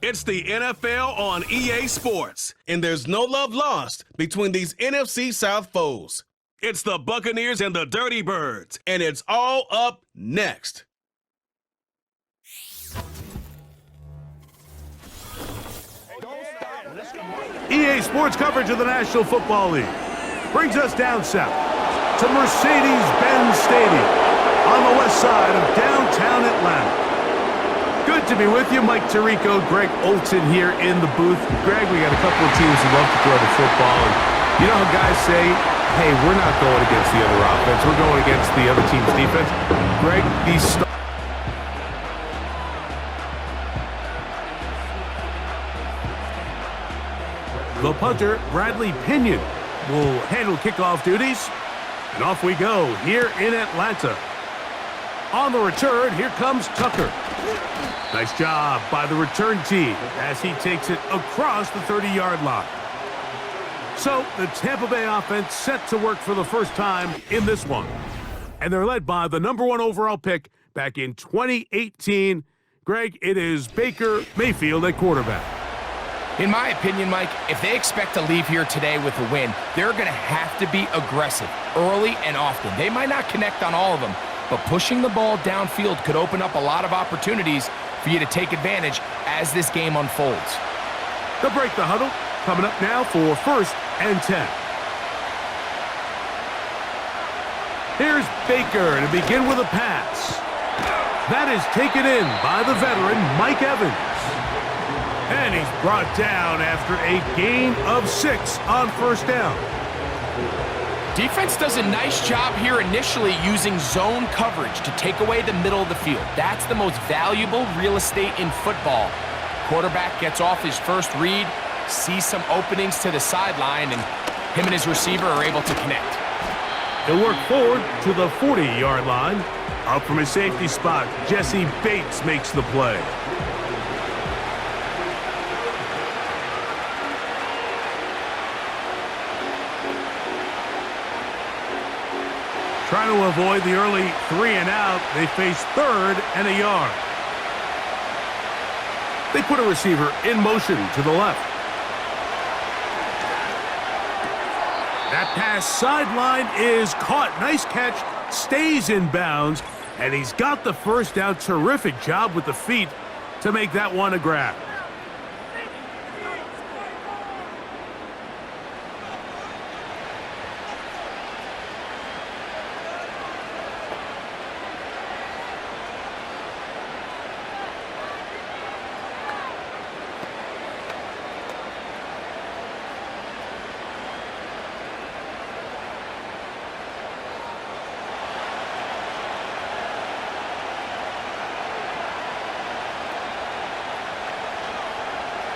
It's the NFL on EA Sports, and there's no love lost between these NFC South foes. It's the Buccaneers and the Dirty Birds, and it's all up next. EA Sports coverage of the National Football League brings us down south to Mercedes-Benz Stadium on the west side of downtown Atlanta. Good to be with you. Mike Tirico, Greg Olson here in the booth. Greg, we got a couple of teams who love to throw the football. And you know how guys say, hey, we're not going against the other offense. We're going against the other team's defense. Greg, the punter, Bradley Pinion, will handle kickoff duties. And off we go here in Atlanta. On the return, here comes Tucker. Nice job by the return team as he takes it across the 30-yard line. So the Tampa Bay offense set to work for the first time in this one. And they're led by the #1 overall pick back in 2018. Greg, it is Baker Mayfield at quarterback. In my opinion, Mike, if they expect to leave here today with a win, they're going to have to be aggressive early and often. They might not connect on all of them, but pushing the ball downfield could open up a lot of opportunities for you to take advantage as this game unfolds. They'll break the huddle. Coming up now for 1st and 10. Here's Baker to begin with a pass. That is taken in by the veteran, Mike Evans. And he's brought down after a gain of 6 on 1st down. Defense does a nice job here initially using zone coverage to take away the middle of the field. That's the most valuable real estate in football. Quarterback gets off his first read, sees some openings to the sideline, and him and his receiver are able to connect. He'll work forward to the 40-yard line. Up from his safety spot, Jesse Bates makes the play. Trying to avoid the early 3 and out, they face 3rd and a yard. They put a receiver in motion to the left. That pass sideline is caught. Nice catch, stays in bounds, and he's got the first down. Terrific job with the feet to make that one a grab.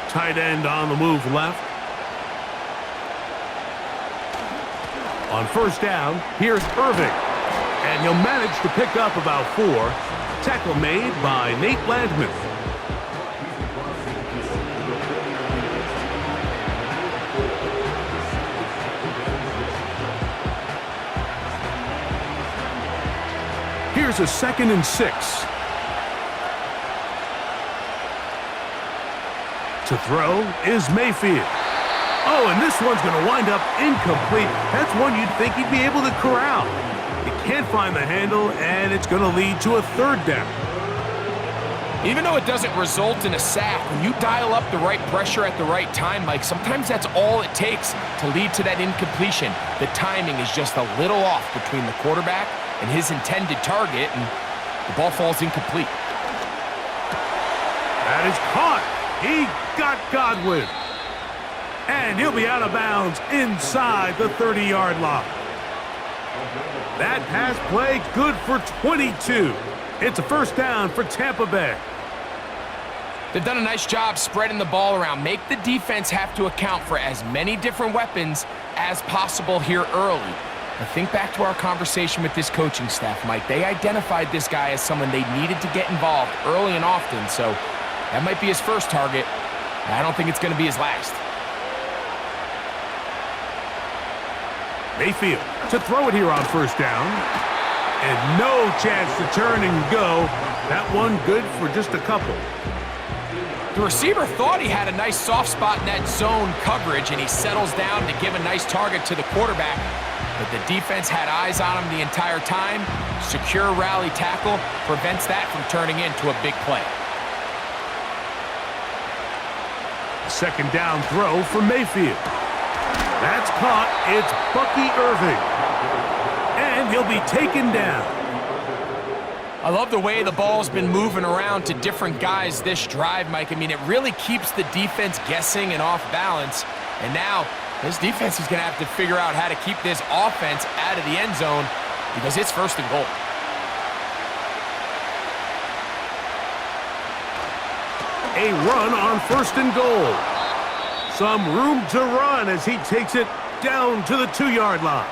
Tight end on the move left. On 1st down, here's Irving. And he'll manage to pick up about 4. Tackle made by Nate Landman. Here's a 2nd and 6. To throw is Mayfield. Oh, and this one's going to wind up incomplete. That's one you'd think he'd be able to corral. He can't find the handle, and it's going to lead to a 3rd down. Even though it doesn't result in a sack, when you dial up the right pressure at the right time, Mike, sometimes that's all it takes to lead to that incompletion. The timing is just a little off between the quarterback and his intended target, and the ball falls incomplete. That is caught. He got Godwin. And he'll be out of bounds inside the 30-yard line. That pass play good for 22. It's a 1st down for Tampa Bay. They've done a nice job spreading the ball around. Make the defense have to account for as many different weapons as possible here early. But think back to our conversation with this coaching staff, Mike. They identified this guy as someone they needed to get involved early and often, so that might be his first target. I don't think it's going to be his last. Mayfield to throw it here on 1st down. And no chance to turn and go. That one good for just a couple. The receiver thought he had a nice soft spot in that zone coverage, and he settles down to give a nice target to the quarterback. But the defense had eyes on him the entire time. Secure rally tackle prevents that from turning into a big play. Second down throw for Mayfield. That's caught. It's Bucky Irving. And he'll be taken down. I love the way the ball's been moving around to different guys this drive, Mike. I mean, it really keeps the defense guessing and off balance. And now this defense is going to have to figure out how to keep this offense out of the end zone because it's first and goal. A run on first and goal. Some room to run as he takes it down to the 2-yard line.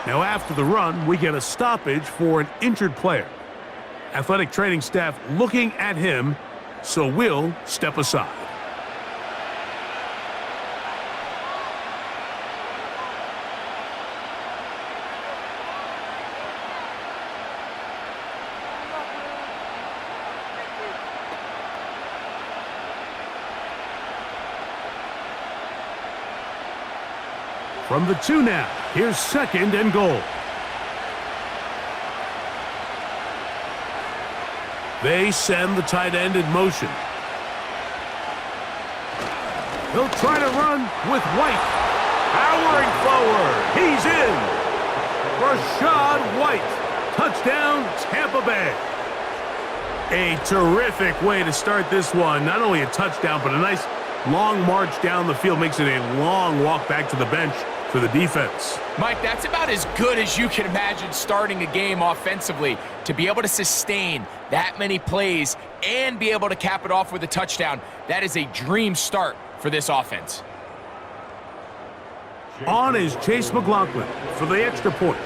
Now after the run, we get a stoppage for an injured player. Athletic training staff looking at him, so we'll step aside. From the 2 now, here's second and goal. They send the tight end in motion. He'll try to run with White. Powering forward. He's in. Rashad White. Touchdown, Tampa Bay. A terrific way to start this one. Not only a touchdown, but a nice long march down the field. Makes it a long walk back to the bench for the defense. Mike, that's about as good as you can imagine starting a game offensively. To be able to sustain that many plays and be able to cap it off with a touchdown, that is a dream start for this offense. On is Chase McLaughlin for the extra point.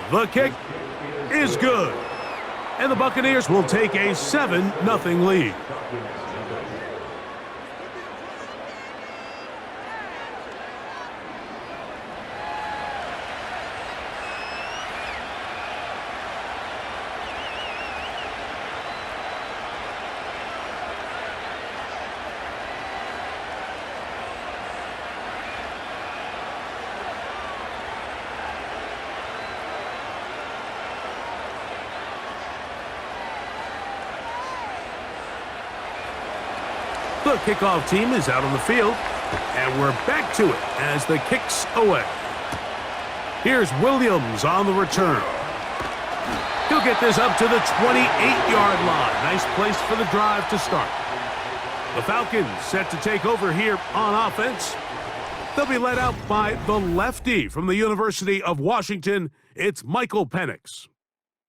The kick is good. And the Buccaneers will take a 7-0 lead. The kickoff team is out on the field, and we're back to it as the kick's away. Here's Williams on the return. He'll get this up to the 28-yard line. Nice place for the drive to start. The Falcons set to take over here on offense. They'll be led out by the lefty from the University of Washington. It's Michael Penix.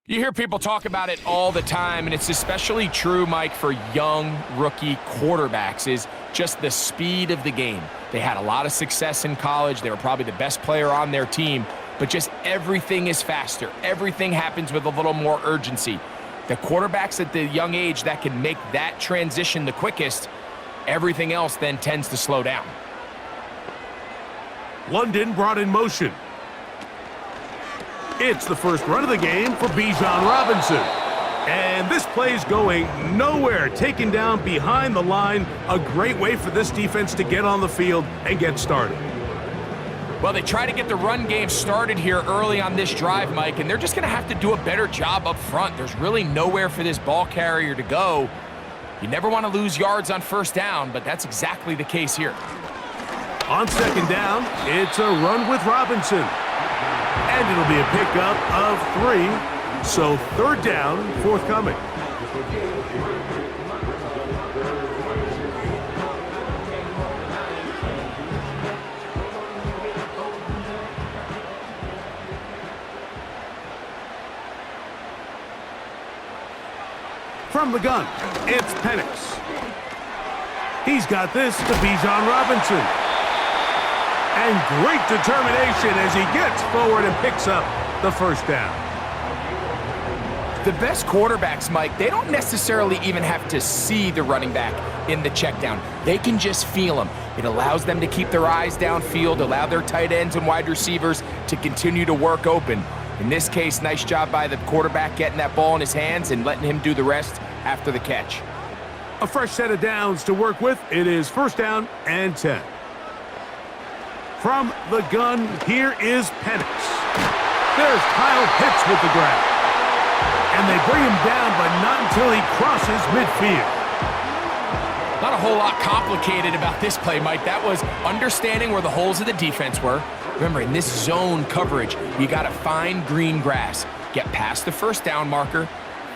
You hear people talk about it all the time, and it's especially true, Mike, for young rookie quarterbacks, is just the speed of the game. They had a lot of success in college. They were probably the best player on their team, but just everything is faster. Everything happens with a little more urgency. The quarterbacks at the young age that can make that transition the quickest, everything else then tends to slow down. London brought in motion. It's the first run of the game for Bijan Robinson. And this play's going nowhere. Taken down behind the line. A great way for this defense to get on the field and get started. Well, they try to get the run game started here early on this drive, Mike, and they're just going to have to do a better job up front. There's really nowhere for this ball carrier to go. You never want to lose yards on first down, but that's exactly the case here. On second down, it's a run with Robinson. And it'll be a pickup of 3, so third down forthcoming. From the gun, it's Penix. He's got this to Bijan Robinson. And great determination as he gets forward and picks up the first down. The best quarterbacks, Mike, they don't necessarily even have to see the running back in the check down. They can just feel him. It allows them to keep their eyes downfield, allow their tight ends and wide receivers to continue to work open. In this case, nice job by the quarterback getting that ball in his hands and letting him do the rest after the catch. A fresh set of downs to work with. It is 1st down and 10. From the gun, here is Penix. There's Kyle Pitts with the grab. And they bring him down, but not until he crosses midfield. Not a whole lot complicated about this play, Mike. That was understanding where the holes of the defense were. Remember, in this zone coverage, you got to find green grass. Get past the 1st down marker,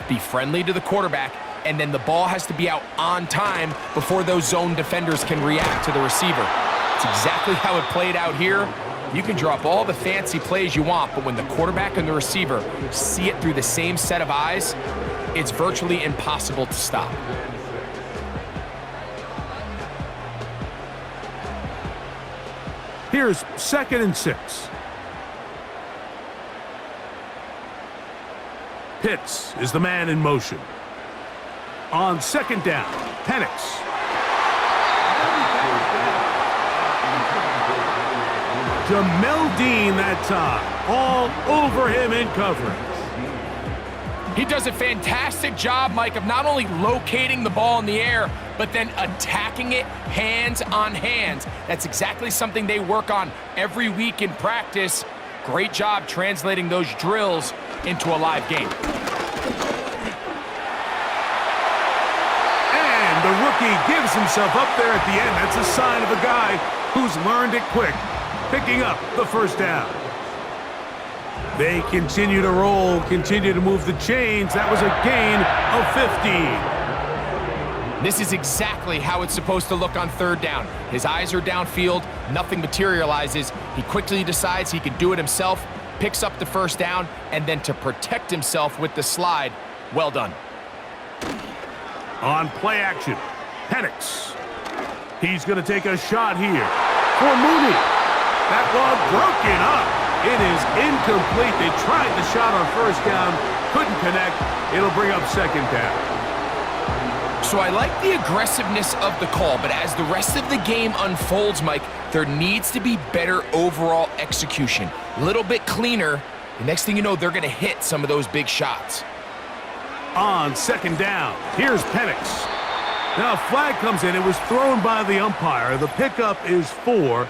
be friendly to the quarterback, and then the ball has to be out on time before those zone defenders can react to the receiver. It's exactly how it played out here. You can drop all the fancy plays you want, but when the quarterback and the receiver see it through the same set of eyes, it's virtually impossible to stop. Here's 2nd and 6. Pitts is the man in motion. On 2nd down, Penix. Jamel Dean that time, all over him in coverage. He does a fantastic job, Mike, of not only locating the ball in the air, but then attacking it hands on hands. That's exactly something they work on every week in practice. Great job translating those drills into a live game. And the rookie gives himself up there at the end. That's a sign of a guy who's learned it quick, picking up the 1st down. They continue to roll, continue to move the chains. That was a gain of 15. This is exactly how it's supposed to look on 3rd down. His eyes are downfield, nothing materializes. He quickly decides he can do it himself, picks up the 1st down, and then to protect himself with the slide, well done. On play action, Penix. He's going to take a shot here for Mooney. That ball broken up. It is incomplete. They tried the shot on 1st down, couldn't connect. It'll bring up 2nd down. So I like the aggressiveness of the call, but as the rest of the game unfolds, Mike, there needs to be better overall execution. A little bit cleaner. The next thing you know, they're going to hit some of those big shots. On 2nd down, here's Penix. Now a flag comes in. It was thrown by the umpire. The pickup is 4.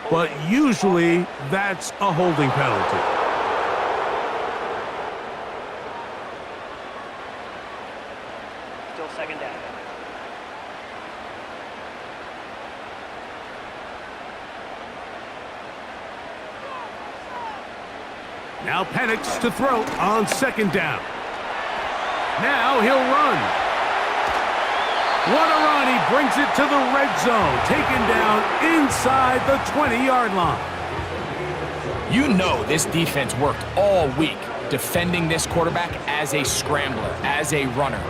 But usually that's a holding penalty. Still 2nd down. Now Penix to throw on 2nd down. Now he'll run. What a run. He brings it to the red zone. Taken down inside the 20-yard line. You know this defense worked all week defending this quarterback as a scrambler, as a runner.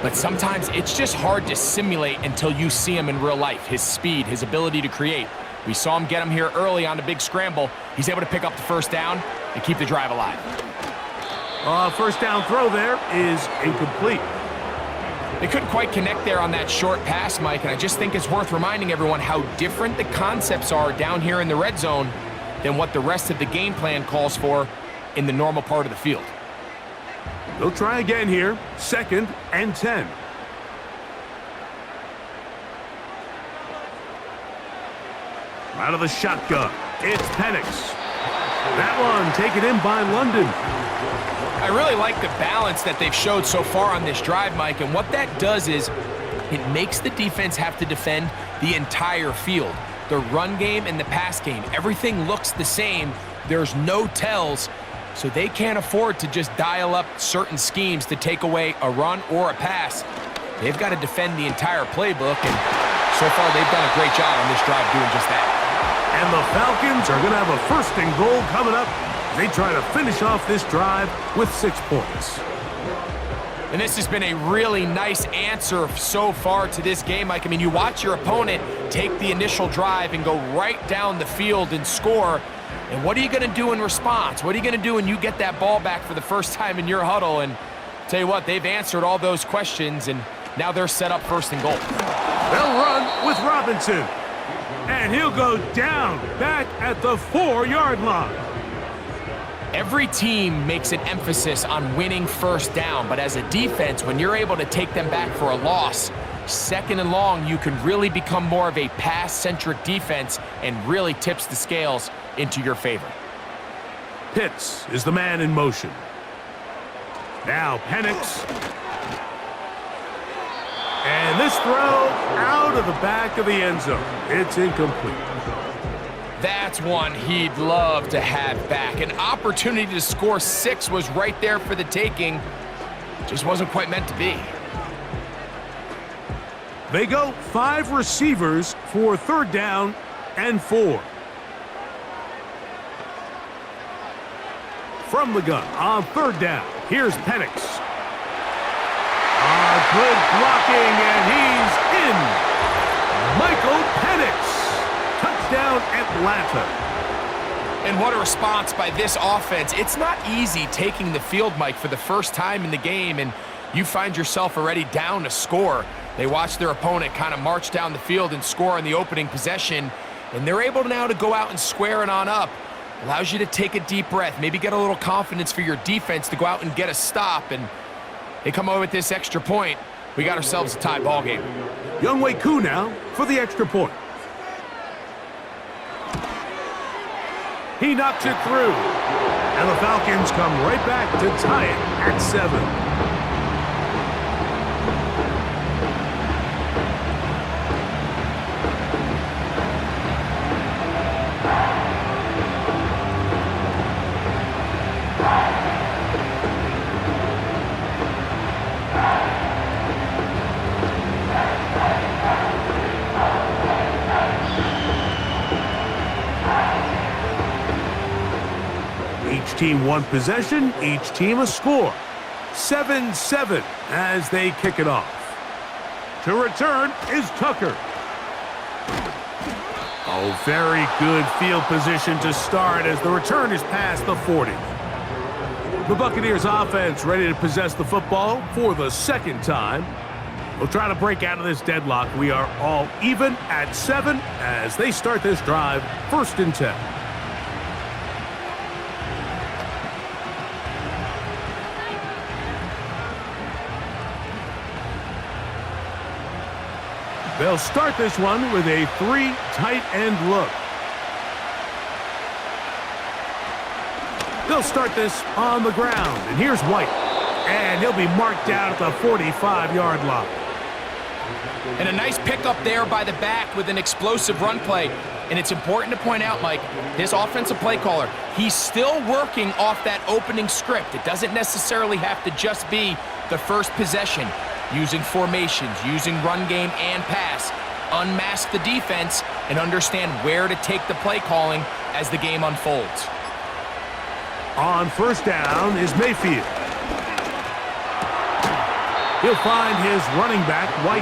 But sometimes it's just hard to simulate until you see him in real life. His speed, his ability to create. We saw him get him here early on the big scramble. He's able to pick up the 1st down and keep the drive alive. 1st down throw there is incomplete. They couldn't quite connect there on that short pass, Mike, and I just think it's worth reminding everyone how different the concepts are down here in the red zone than what the rest of the game plan calls for in the normal part of the field. They'll try again here, 2nd and 10. Out of the shotgun, it's Penix. That one taken in by London. I really like the balance that they've showed so far on this drive, Mike, and what that does is it makes the defense have to defend the entire field. The run game and the pass game, everything looks the same. There's no tells, so they can't afford to just dial up certain schemes to take away a run or a pass. They've got to defend the entire playbook, and so far they've done a great job on this drive doing just that. And the Falcons are going to have a 1st and goal coming up. They try to finish off this drive with 6 points. And this has been a really nice answer so far to this game, Mike. I mean, you watch your opponent take the initial drive and go right down the field and score. And what are you going to do in response? What are you going to do when you get that ball back for the first time in your huddle? And tell you what, they've answered all those questions, and now they're set up 1st and goal. They'll run with Robinson. And he'll go down back at the 4-yard line. Every team makes an emphasis on winning first down, but as a defense, when you're able to take them back for a loss, second and long, you can really become more of a pass-centric defense and really tips the scales into your favor. Pitts is the man in motion. Now Penix. And this throw out of the back of the end zone. It's incomplete. That's one he'd love to have back. An opportunity to score 6 was right there for the taking. Just wasn't quite meant to be. They go 5 receivers for 3rd down and 4. From the gun on 3rd down, here's Penix. Good blocking, and he's in. Michael Penix. Touchdown, Atlanta. And what a response by this offense. It's not easy taking the field, Mike, for the first time in the game, and you find yourself already down to score. They watch their opponent kind of march down the field and score on the opening possession, and they're able now to go out and square it on up. Allows you to take a deep breath, maybe get a little confidence for your defense to go out and get a stop, and they come away with this extra point. We got ourselves a tie ball game. Younghoe Koo now for the extra point. He knocks it through. And the Falcons come right back to tie it at 7. Each team one possession, each team a score. 7-7 as they kick it off. To return is Tucker. Oh, very good field position to start as the return is past the 40. The Buccaneers offense ready to possess the football for the 2nd time. We'll try to break out of this deadlock. We are all even at 7 as they start this drive, 1st and 10. They'll start this one with a 3 tight end look. They'll start this on the ground, and here's White. And he'll be marked down at the 45-yard line. And a nice pickup there by the back with an explosive run play. And it's important to point out, Mike, his offensive play caller, he's still working off that opening script. It doesn't necessarily have to just be the first possession. Using formations, using run game and pass, unmask the defense, and understand where to take the play calling as the game unfolds. On 1st down is Mayfield. He'll find his running back, White.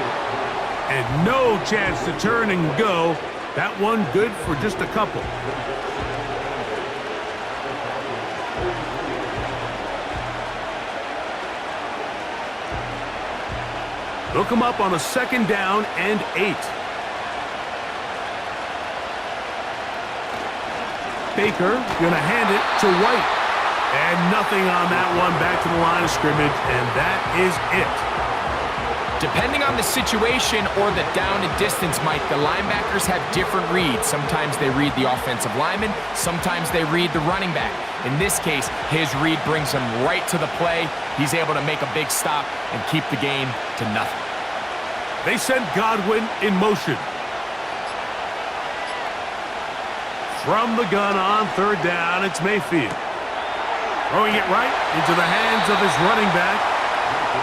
And no chance to turn and go. That one good for just a couple. They'll come up on a 2nd down and 8. Baker gonna hand it to White. And nothing on that one, back to the line of scrimmage, and that is it. Depending on the situation or the down and distance, Mike, the linebackers have different reads. Sometimes they read the offensive lineman, sometimes they read the running back. In this case, his read brings him right to the play. He's able to make a big stop and keep the game to nothing. They send Godwin in motion. From the gun on 3rd down, it's Mayfield. Throwing it right into the hands of his running back.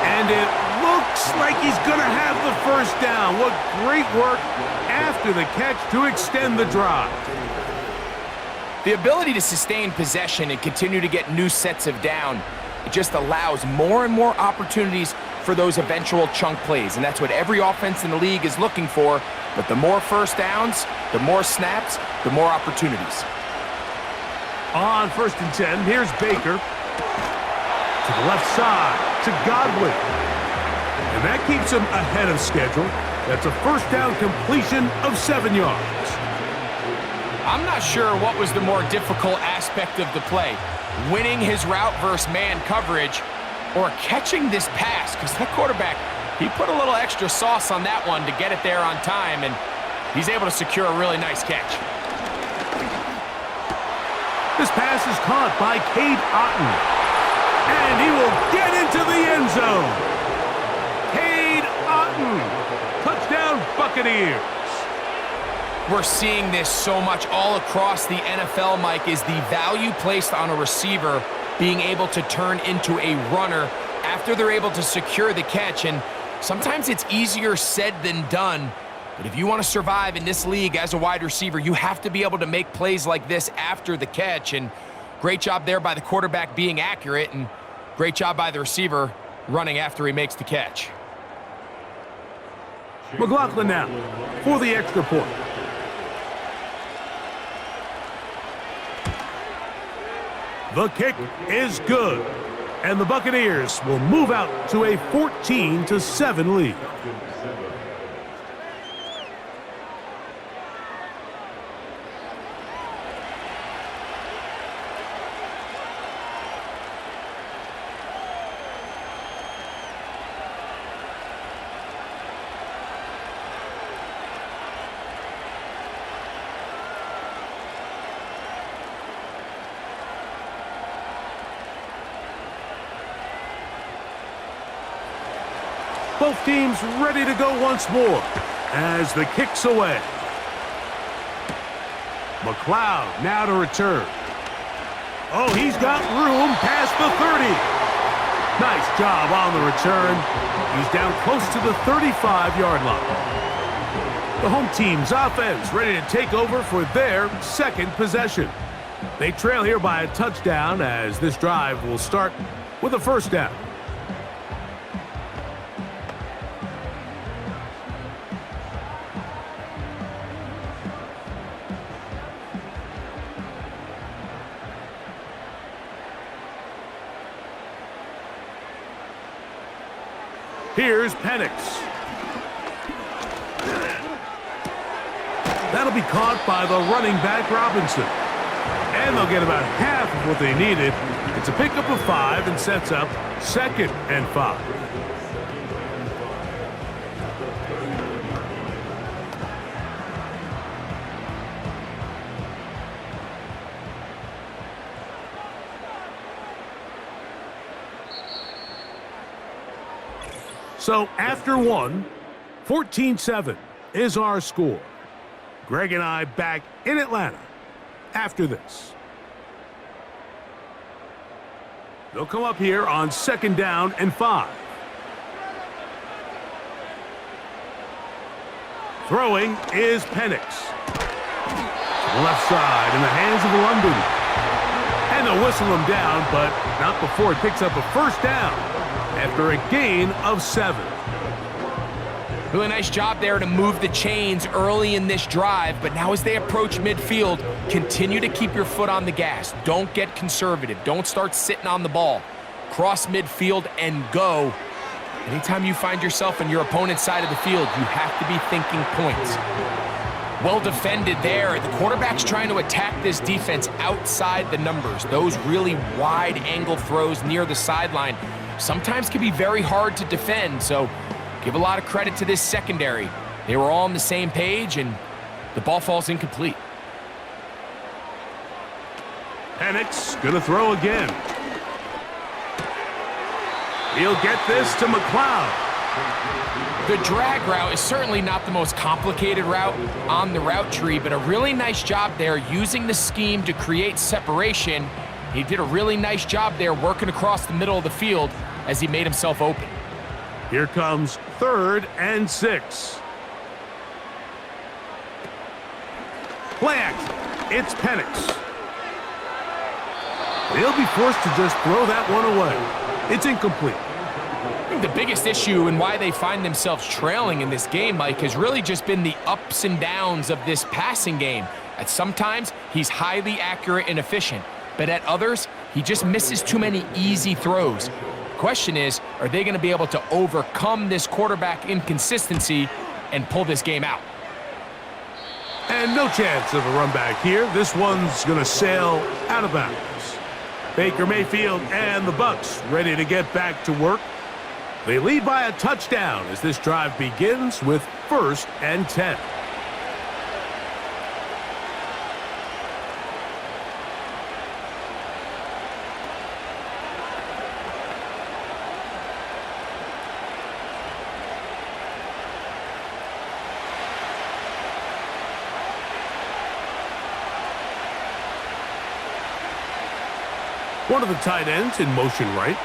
And it looks like he's going to have the 1st down. What great work after the catch to extend the drive. The ability to sustain possession and continue to get new sets of down, it just allows more and more opportunities for those eventual chunk plays. And that's what every offense in the league is looking for. But the more 1st downs, the more snaps, the more opportunities. On 1st and 10, here's Baker. To the left side, to Godwin. And that keeps him ahead of schedule. That's a 1st down completion of 7 yards. I'm not sure what was the more difficult aspect of the play. winning his route versus man coverage or catching this pass, because that quarterback, he put a little extra sauce on that one to get it there on time, and he's able to secure a really nice catch. This pass is caught by Cade Otton, and he will get into the end zone. Cade Otton, touchdown Buccaneers. We're seeing this so much all across the NFL, Mike, is the value placed on a receiver being able to turn into a runner after they're able to secure the catch. And sometimes it's easier said than done. But if you want to survive in this league as a wide receiver, you have to be able to make plays like this after the catch. And great job there by the quarterback being accurate, and great job by the receiver running after he makes the catch. McLaughlin now for the extra point. The kick is good, and the Buccaneers will move out to a 14-7 lead. Both teams ready to go once more as the kick's away. McLeod now to return. Oh, he's got room past the 30. Nice job on the return. He's down close to the 35-yard line. The home team's offense ready to take over for their second possession. They trail here by a touchdown as this drive will start with a first down. Here's Penix. That'll be caught by the running back Robinson. And they'll get about half of what they needed. It's a pickup of 5 and sets up 2nd and 5. So after one, 14-7 is our score. Greg and I back in Atlanta after this. They'll come up here on 2nd down and 5. Throwing is Penix. Left side in the hands of London. And they'll whistle him down, but not before it picks up a first down after a gain of 7. Really nice job there to move the chains early in this drive, but now as they approach midfield, continue to keep your foot on the gas. Don't get conservative. Don't start sitting on the ball. Cross midfield and go. Anytime you find yourself on your opponent's side of the field, you have to be thinking points. Well defended there. The quarterback's trying to attack this defense outside the numbers. Those really wide angle throws near the sideline sometimes can be very hard to defend, so give a lot of credit to this secondary. They were all on the same page, and the ball falls incomplete. Penix gonna throw again. He'll get this to McLeod. The drag route is certainly not the most complicated route on the route tree, but a really nice job there using the scheme to create separation. He did a really nice job there working across the middle of the field as he made himself open. Here comes 3rd and 6. Play action. It's Penix. He'll be forced to just throw that one away. It's incomplete. I think the biggest issue and why they find themselves trailing in this game, Mike, has really just been the ups and downs of this passing game. At sometimes, he's highly accurate and efficient, but at others, he just misses too many easy throws. The question is, are they going to be able to overcome this quarterback inconsistency and pull this game out? And no chance of a run back here. This one's going to sail out of bounds. Baker Mayfield and the Bucs ready to get back to work. They lead by a touchdown as this drive begins with 1st and 10. One of the tight ends in motion right.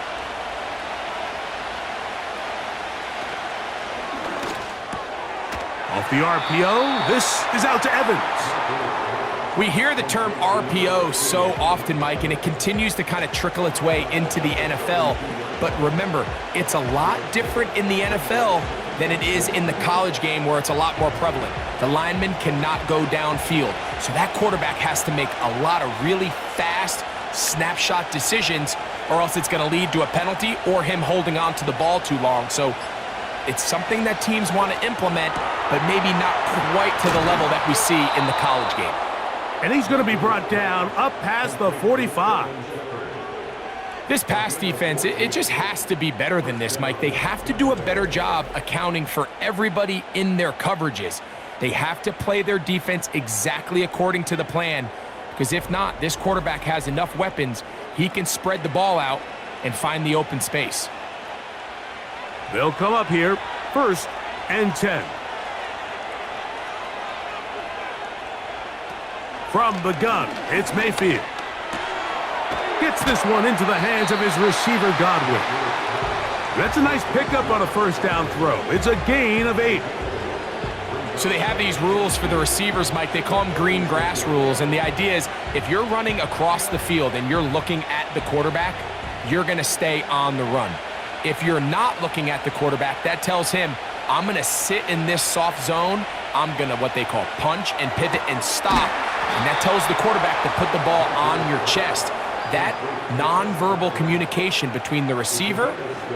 Off the RPO, this is out to Evans. We hear the term RPO so often, Mike, and it continues to kind of trickle its way into the NFL. But remember, it's a lot different in the NFL than it is in the college game where it's a lot more prevalent. The lineman cannot go downfield, so that quarterback has to make a lot of really fast snapshot decisions, or else it's going to lead to a penalty or him holding on to the ball too long. So it's something that teams want to implement, but maybe not quite to the level that we see in the college game. And he's going to be brought down up past the 45. This pass defense, it just has to be better than this, Mike. They have to do a better job accounting for everybody in their coverages. They have to play their defense exactly according to the plan, because if not, this quarterback has enough weapons, he can spread the ball out and find the open space. They'll come up here, 1st and 10. From the gun, it's Mayfield. Gets this one into the hands of his receiver, Godwin. That's a nice pickup on a 1st down throw. It's a gain of 8. So they have these rules for the receivers, Mike. They call them green grass rules, and the idea is if you're running across the field and you're looking at the quarterback, you're going to stay on the run. If you're not looking at the quarterback, that tells him, I'm going to sit in this soft zone. I'm going to what they call punch and pivot and stop, and that tells the quarterback to put the ball on your chest. That nonverbal communication between the receiver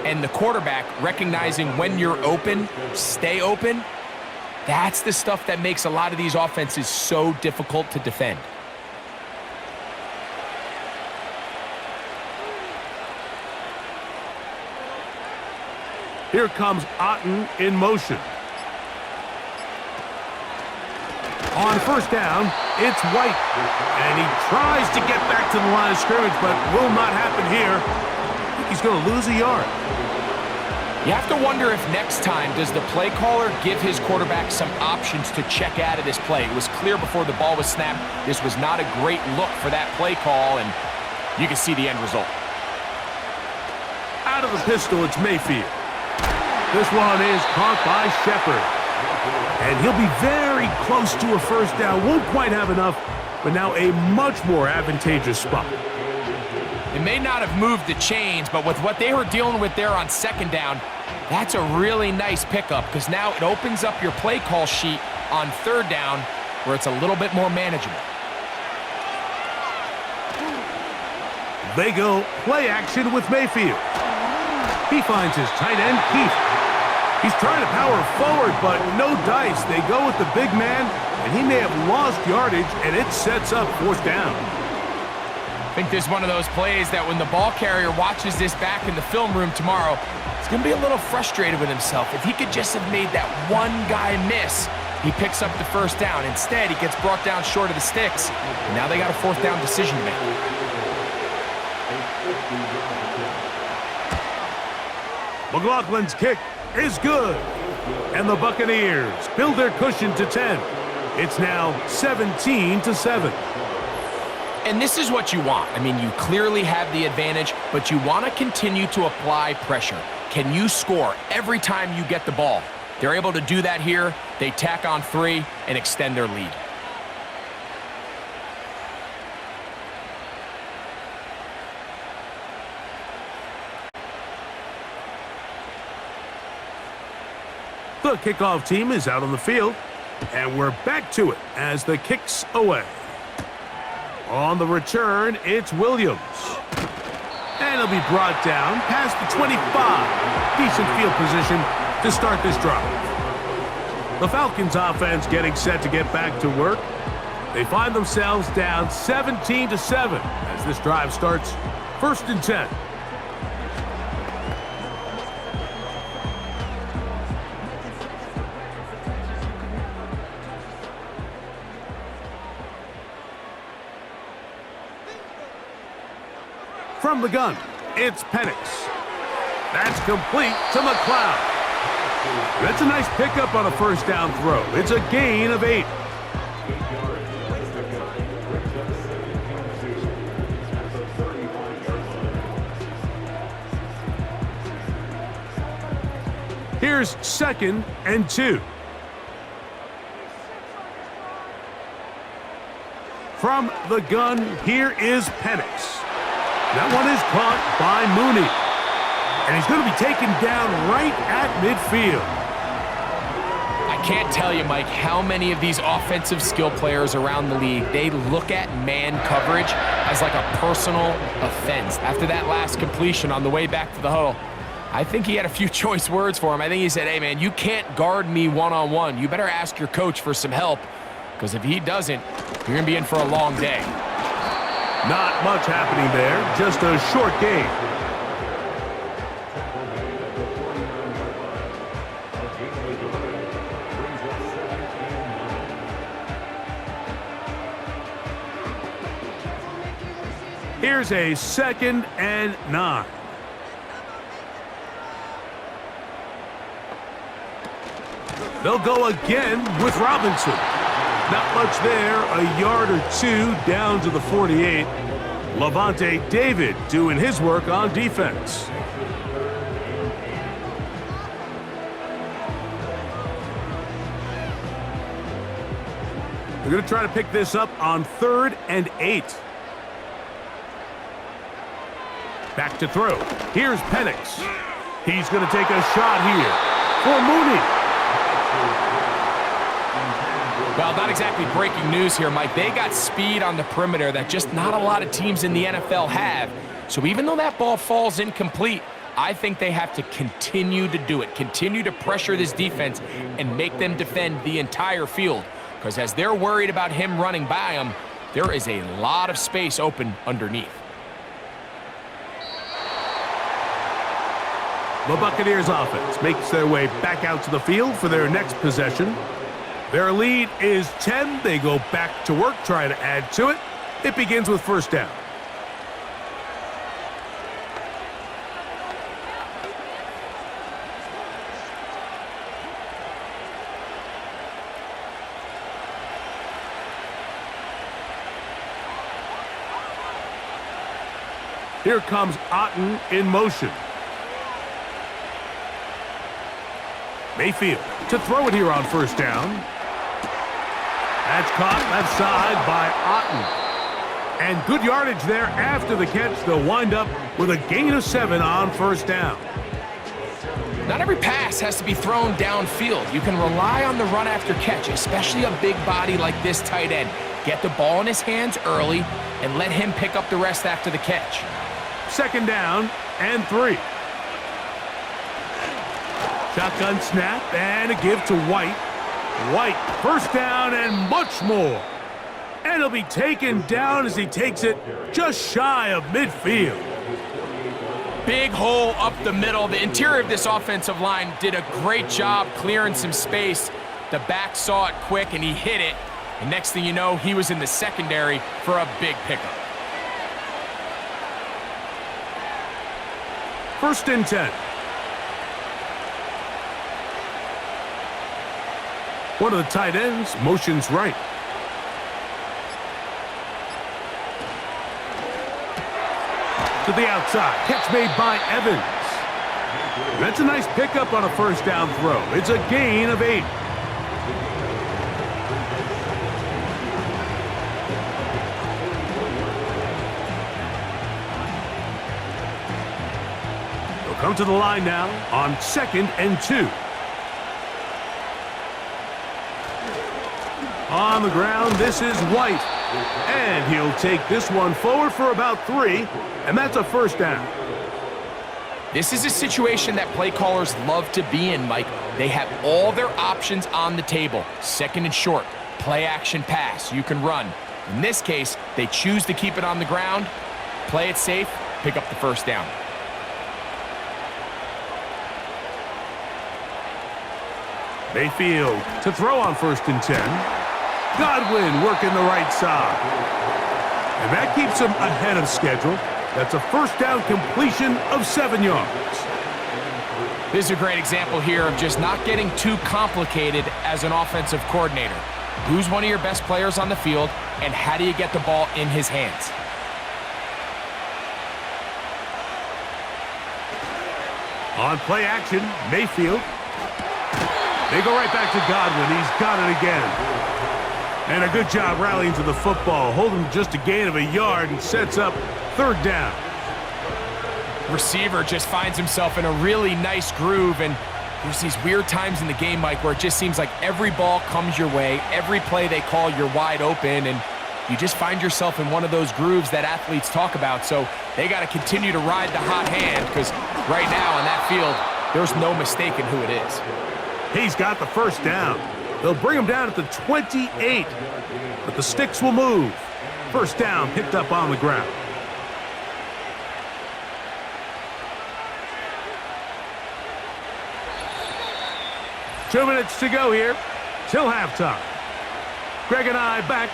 and the quarterback, recognizing when you're open, stay open, that's the stuff that makes a lot of these offenses so difficult to defend. Here comes Otten in motion. On 1st down, it's White. And he tries to get back to the line of scrimmage, but will not happen here. I think he's going to lose a yard. You have to wonder if next time, does the play caller give his quarterback some options to check out of this play? It was clear before the ball was snapped, this was not a great look for that play call, and you can see the end result. Out of the pistol, it's Mayfield. This one is caught by Shepard. And he'll be very close to a 1st down. Won't quite have enough, but now a much more advantageous spot. It may not have moved the chains, but with what they were dealing with there on 2nd down, that's a really nice pickup, because now it opens up your play call sheet on 3rd down where it's a little bit more manageable. They go play action with Mayfield. He finds his tight end, Keith. He's trying to power forward, but no dice. They go with the big man, and he may have lost yardage, and it sets up 4th down. I think this is one of those plays that when the ball carrier watches this back in the film room tomorrow, he's going to be a little frustrated with himself. If he could just have made that one guy miss, he picks up the 1st down. Instead, he gets brought down short of the sticks, and now they got a 4th down decision to make. McLaughlin's kick is good, and the Buccaneers build their cushion to 10. It's now 17-7. And this is what you want. I mean, you clearly have the advantage, but you want to continue to apply pressure. Can you score every time you get the ball? They're able to do that here. They tack on 3 and extend their lead. The kickoff team is out on the field, and we're back to it as the kick's away. On the return, it's Williams. And he'll be brought down past the 25. Decent field position to start this drive. The Falcons offense getting set to get back to work. They find themselves down 17-7 as this drive starts First and 10. From the gun, it's Penix. That's complete to McLeod. That's a nice pickup on a first down throw. It's a gain of 8. Here's 2nd and 2. From the gun, here is Penix. That one is caught by Mooney. And he's going to be taken down right at midfield. I can't tell you, Mike, how many of these offensive skill players around the league, they look at man coverage as like a personal offense. After that last completion on the way back to the huddle, I think he had a few choice words for him. I think he said, hey, man, you can't guard me one-on-one. You better ask your coach for some help, because if he doesn't, you're going to be in for a long day. Not much happening there, just a short game. Here's a 2nd and 9. They'll go again with Robinson. Not much there, a yard or 2 down to the 48. Levante David doing his work on defense. They're going to try to pick this up on 3rd and 8. Back to throw. Here's Penix. He's going to take a shot here for Mooney. Well, not exactly breaking news here, Mike. They got speed on the perimeter that just not a lot of teams in the NFL have. So even though that ball falls incomplete, I think they have to continue to do it, continue to pressure this defense and make them defend the entire field. Because as they're worried about him running by them, there is a lot of space open underneath. The Buccaneers offense makes their way back out to the field for their next possession. Their lead is 10. They go back to work, trying to add to it. It begins with first down. Here comes Otten in motion. Mayfield to throw it here on first down. That's caught left side by Otten. And good yardage there after the catch. They'll wind up with a gain of 7 on first down. Not every pass has to be thrown downfield. You can rely on the run after catch, especially a big body like this tight end. Get the ball in his hands early and let him pick up the rest after the catch. 2nd down and 3. Shotgun snap and a give to White. White, first down and much more. And he'll be taken down as he takes it just shy of midfield. Big hole up the middle. The interior of this offensive line did a great job clearing some space. The back saw it quick and he hit it. And next thing you know, he was in the secondary for a big pickup. 1st and 10. One of the tight ends motions right. To the outside. Catch made by Evans. That's a nice pickup on a first down throw. It's a gain of 8. They'll come to the line now on 2nd and 2. On the ground, this is White. And he'll take this one forward for about 3, and that's a first down. This is a situation that play callers love to be in, Mike. They have all their options on the table. 2nd and short, play action pass, you can run. In this case, they choose to keep it on the ground, play it safe, pick up the first down. Mayfield to throw on 1st and 10. Godwin working the right side. And that keeps him ahead of schedule. That's a first down completion of 7 yards. This is a great example here of just not getting too complicated as an offensive coordinator. Who's one of your best players on the field, and how do you get the ball in his hands? On play action, Mayfield. They go right back to Godwin. He's got it again. And a good job rallying to the football, holding just a gain of a yard and sets up 3rd down. Receiver just finds himself in a really nice groove, and there's these weird times in the game, Mike, where it just seems like every ball comes your way, every play they call, you're wide open, and you just find yourself in one of those grooves that athletes talk about. So they got to continue to ride the hot hand, because right now on that field, there's no mistaking who it is. He's got the first down. They'll bring him down at the 28, but the sticks will move. First down picked up on the ground. Two minutes to go here till halftime. Greg and I back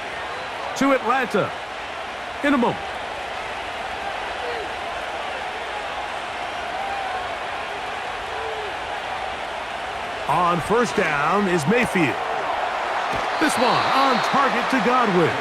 to Atlanta in a moment. On 1st down is Mayfield. This one on target to Godwin.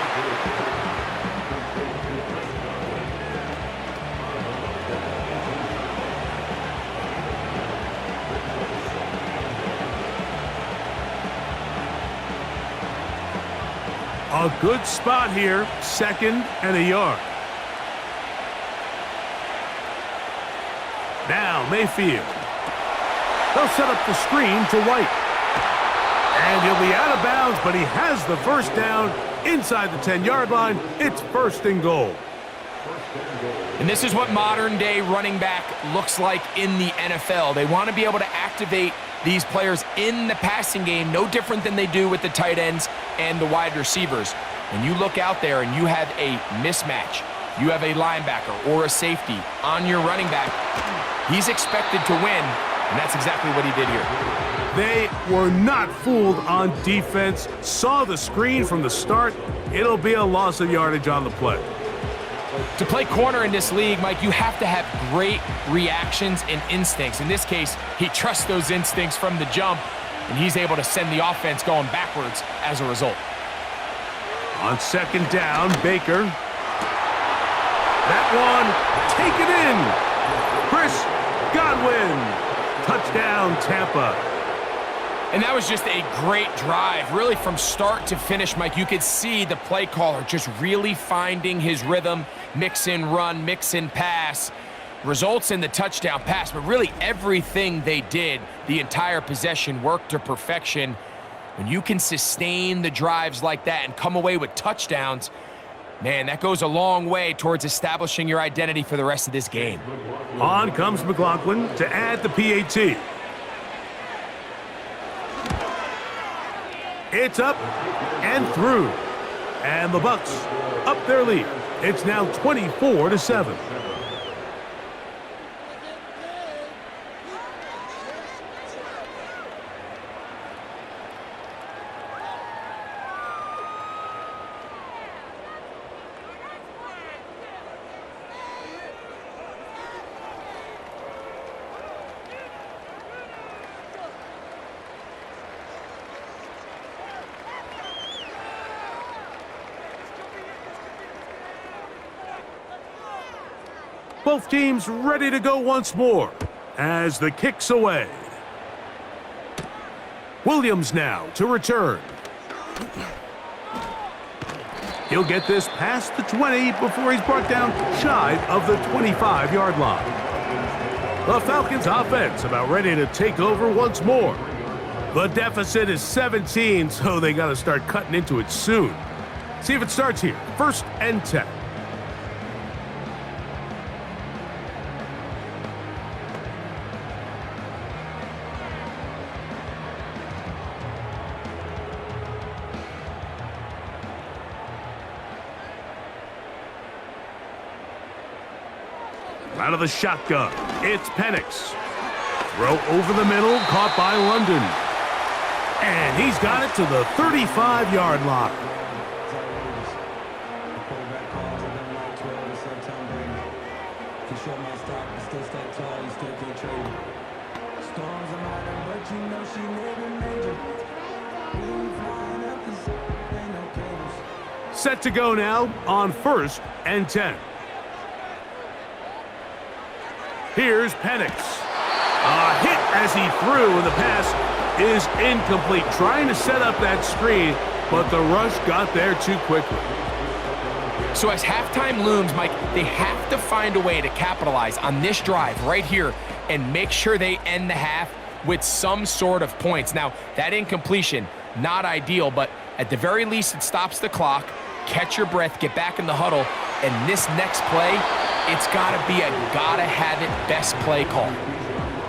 A good spot here, 2nd and a yard. Now Mayfield. They'll set up the screen to White. And he'll be out of bounds, but he has the first down inside the 10-yard line. It's 1st and goal. And this is what modern-day running back looks like in the NFL. They want to be able to activate these players in the passing game, no different than they do with the tight ends and the wide receivers. When you look out there and you have a mismatch, you have a linebacker or a safety on your running back, he's expected to win, and that's exactly what he did here. They were not fooled on defense, saw the screen from the start. It'll be a loss of yardage on the play. To play corner in this league, Mike, you have to have great reactions and instincts. In this case, he trusts those instincts from the jump, and he's able to send the offense going backwards as a result. On 2nd down, Baker. That one taken in. Chris Godwin. Touchdown, Tampa. And that was just a great drive, really from start to finish, Mike. You could see the play caller just really finding his rhythm, mix in run, mix in pass. Results in the touchdown pass, but really everything they did, the entire possession, worked to perfection. When you can sustain the drives like that and come away with touchdowns, man, that goes a long way towards establishing your identity for the rest of this game. On comes McLaughlin to add the PAT. It's up and through. And the Bucs up their lead. It's now 24-7. Both teams ready to go once more as the kick's away. Williams now to return. He'll get this past the 20 before he's brought down shy of the 25-yard line. The Falcons offense about ready to take over once more. The deficit is 17, so they got to start cutting into it soon. See if it starts here. 1st and 10. Out of the shotgun, it's Penix. Throw over the middle, caught by London. And he's got it to the 35-yard line. Set to go now on 1st and 10. Here's Penix. A hit as he threw, and the pass is incomplete. Trying to set up that screen, but the rush got there too quickly. So as halftime looms, Mike, they have to find a way to capitalize on this drive right here and make sure they end the half with some sort of points. Now, that incompletion, not ideal, but at the very least, it stops the clock. Catch your breath, get back in the huddle, and this next play, it's got to be a gotta-have-it best play call.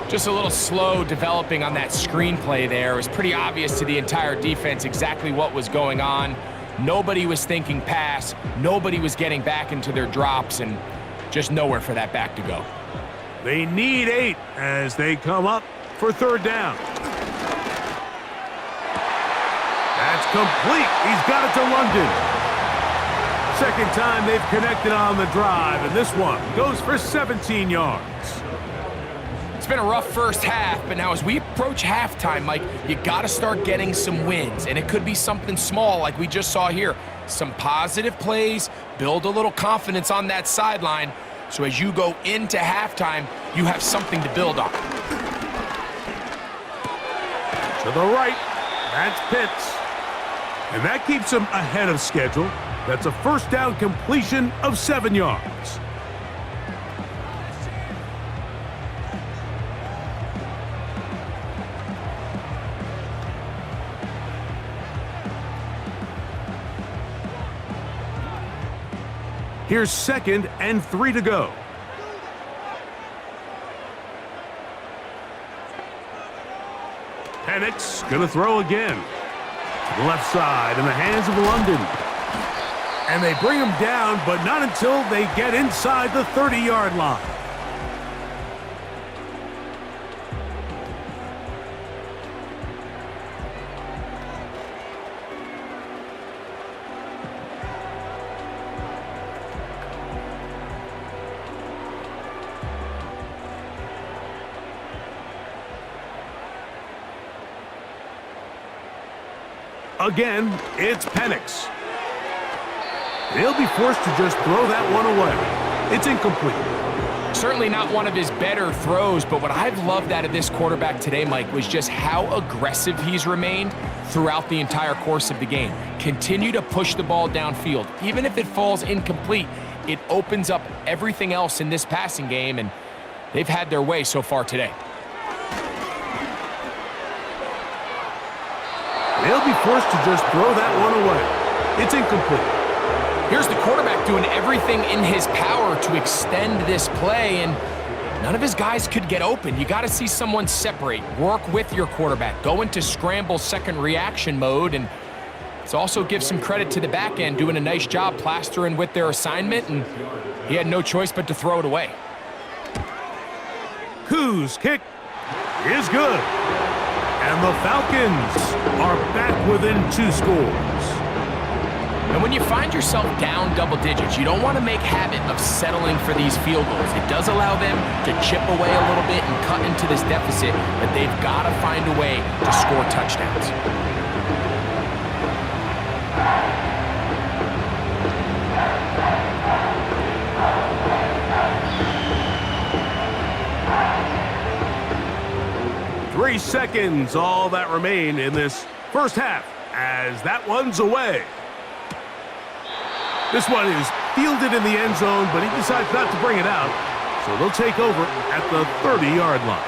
Just a little slow developing on that screenplay there. It was pretty obvious to the entire defense exactly what was going on. Nobody was thinking pass. Nobody was getting back into their drops, and just nowhere for that back to go. They need 8 as they come up for 3rd down. That's complete. He's got it to London. Second time they've connected on the drive, and this one goes for 17 yards. It's been a rough first half, but now as we approach halftime, Mike, you got to start getting some wins, and it could be something small like we just saw here. Some positive plays, build a little confidence on that sideline, so as you go into halftime, you have something to build on. To the right, that's Pitts. And that keeps him ahead of schedule. That's a 1st down completion of 7 yards. Here's 2nd and 3 to go. Penix gonna throw again. To the left side in the hands of London. And they bring him down, but not until they get inside the 30-yard line. Again, it's Penix. They'll be forced to just throw that one away. It's incomplete. Certainly not one of his better throws, but what I've loved out of this quarterback today, Mike, was just how aggressive he's remained throughout the entire course of the game. Continue to push the ball downfield. Even if it falls incomplete, it opens up everything else in this passing game, and they've had their way so far today. They'll be forced to just throw that one away. It's incomplete. Here's the quarterback doing everything in his power to extend this play, and none of his guys could get open. You got to see someone separate, work with your quarterback, go into scramble second reaction mode, and it also gives some credit to the back end doing a nice job plastering with their assignment, and he had no choice but to throw it away. Whose kick is good. And the Falcons are back within 2 scores. And when you find yourself down double digits, you don't want to make habit of settling for these field goals. It does allow them to chip away a little bit and cut into this deficit, but they've got to find a way to score touchdowns. Three seconds, all that remain in this first half, as that one's away. This one is fielded in the end zone, but he decides not to bring it out, so they'll take over at the 30-yard line.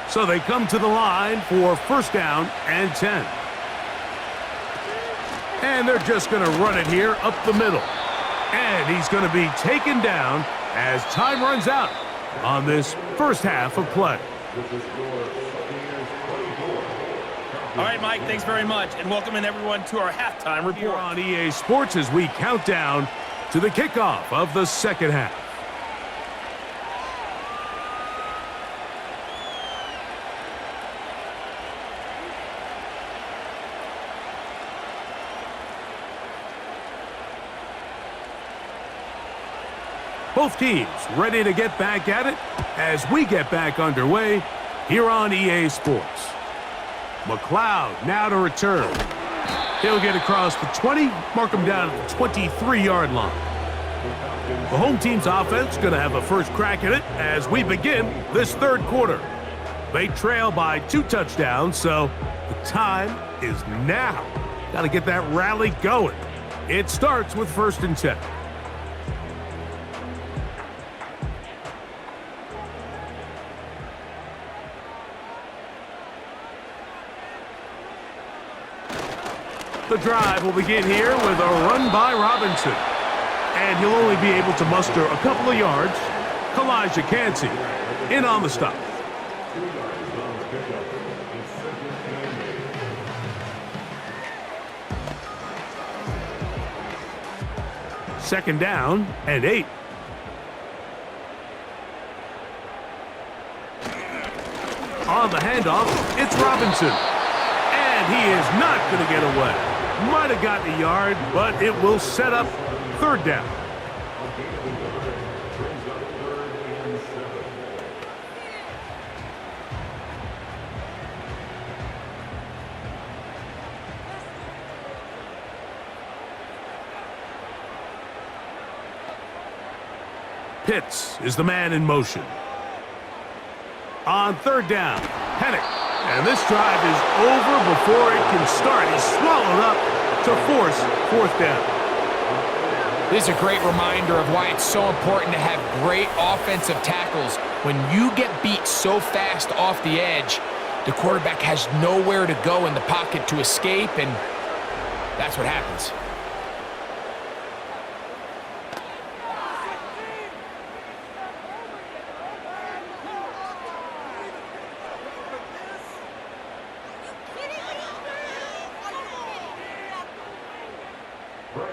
So they come to the line for 1st down and 10. And they're just going to run it here up the middle. And he's going to be taken down as time runs out on this first half of play. All right, Mike, thanks very much, and welcoming everyone to our halftime report. Here on EA Sports as we count down to the kickoff of the second half. Both teams ready to get back at it as we get back underway here on EA Sports. McLeod now to return. He'll get across the 20, mark him down at the 23-yard line. The home team's offense going to have a first crack at it as we begin this third quarter. They trail by 2 touchdowns, so the time is now. Got to get that rally going. It starts with 1st and 10. The drive will begin here with a run by Robinson. And he'll only be able to muster a couple of yards. Kalijah Cansey in on the stop. Second down and 8. On the handoff, it's Robinson. And he is not going to get away. Might have gotten a yard, but it will set up 3rd down. Pitts is the man in motion. On 3rd down, Pennick. And this drive is over before it can start. He's swallowed up to force 4th down. This is a great reminder of why it's so important to have great offensive tackles. When you get beat so fast off the edge, the quarterback has nowhere to go in the pocket to escape, and that's what happens.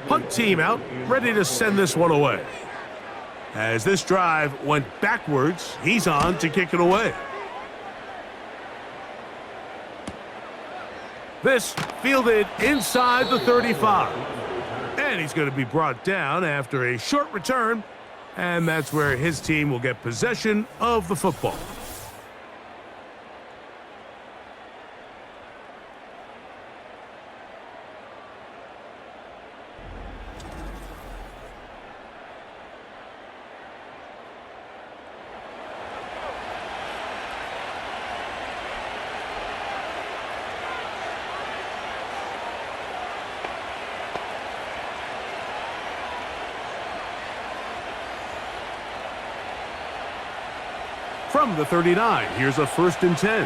Punt team out, ready to send this one away. As this drive went backwards, he's on to kick it away. This fielded inside the 35. And he's going to be brought down after a short return, and that's where his team will get possession of the football. From the 39, here's a 1st and 10.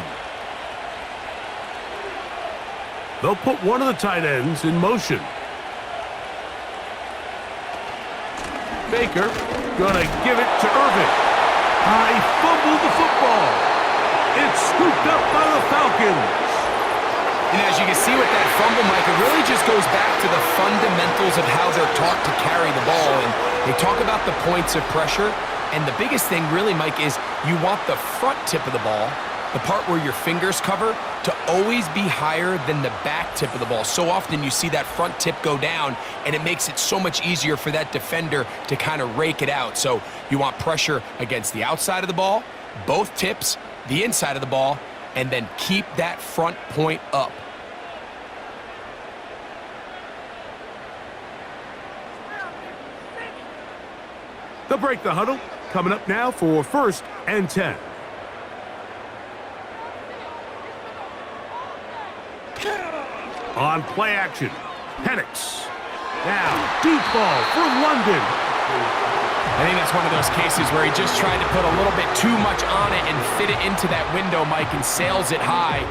They'll put one of the tight ends in motion. Baker gonna give it to Irvin. He fumbled the football. It's scooped up by the Falcons. And as you can see with that fumble, Mike, it really just goes back to the fundamentals of how they're taught to carry the ball. And they talk about the points of pressure. And the biggest thing really, Mike, is you want the front tip of the ball, the part where your fingers cover, to always be higher than the back tip of the ball. So often you see that front tip go down, and it makes it so much easier for that defender to kind of rake it out. So you want pressure against the outside of the ball, both tips, the inside of the ball, and then keep that front point up. They'll break the huddle. Coming up now for 1st and 10. On play action, Penix. Now, deep ball for London. I think that's one of those cases where he just tried to put a little bit too much on it and fit it into that window, Mike, and sails it high.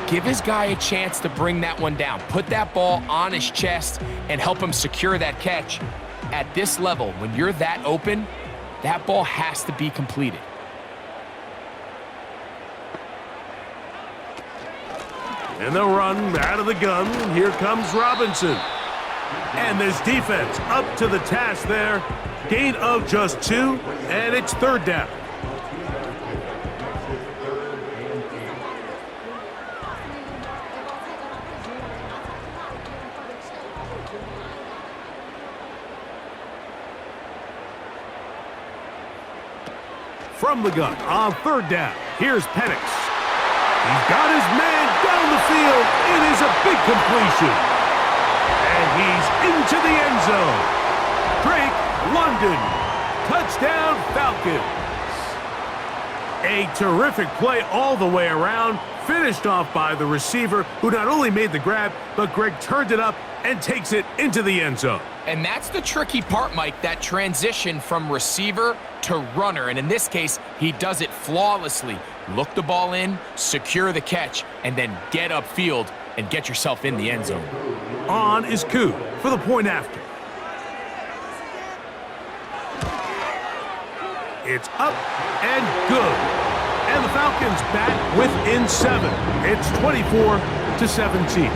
Give his guy a chance to bring that one down. Put that ball on his chest and help him secure that catch. At this level, when you're that open, that ball has to be completed. And they'll run out of the gun. Here comes Robinson. And this defense up to the task there. Gain of just 2, and it's 3rd down. From the gun on 3rd down, here's Penix. He's got his man down the field. It is a big completion. And he's into the end zone. Drake London. Touchdown Falcons. A terrific play all the way around. Finished off by the receiver, who not only made the grab, but Greg turned it up and takes it into the end zone. And that's the tricky part, Mike, that transition from receiver to runner. And in this case, he does it flawlessly. Look the ball in, secure the catch, and then get upfield and get yourself in the end zone. On is Koo for the point after. It's up and good. And the Falcons back within 7. It's 24-17.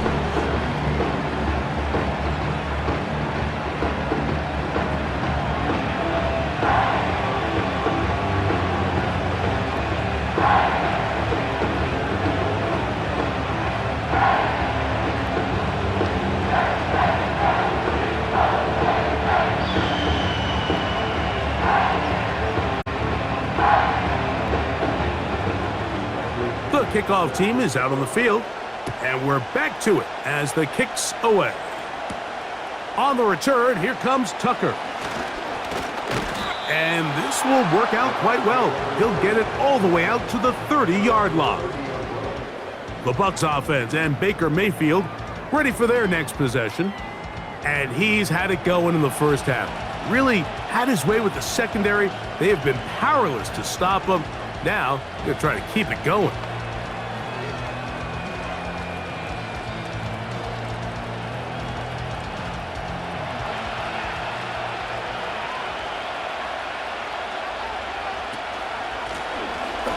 The kickoff team is out on the field, and we're back to it as the kick's away. On the return, here comes Tucker. And this will work out quite well. He'll get it all the way out to the 30-yard line. The BUCS offense and Baker Mayfield ready for their next possession. And he's had it going in the first half. Really had his way with the secondary. They have been powerless to stop him. Now, they're trying to keep it going.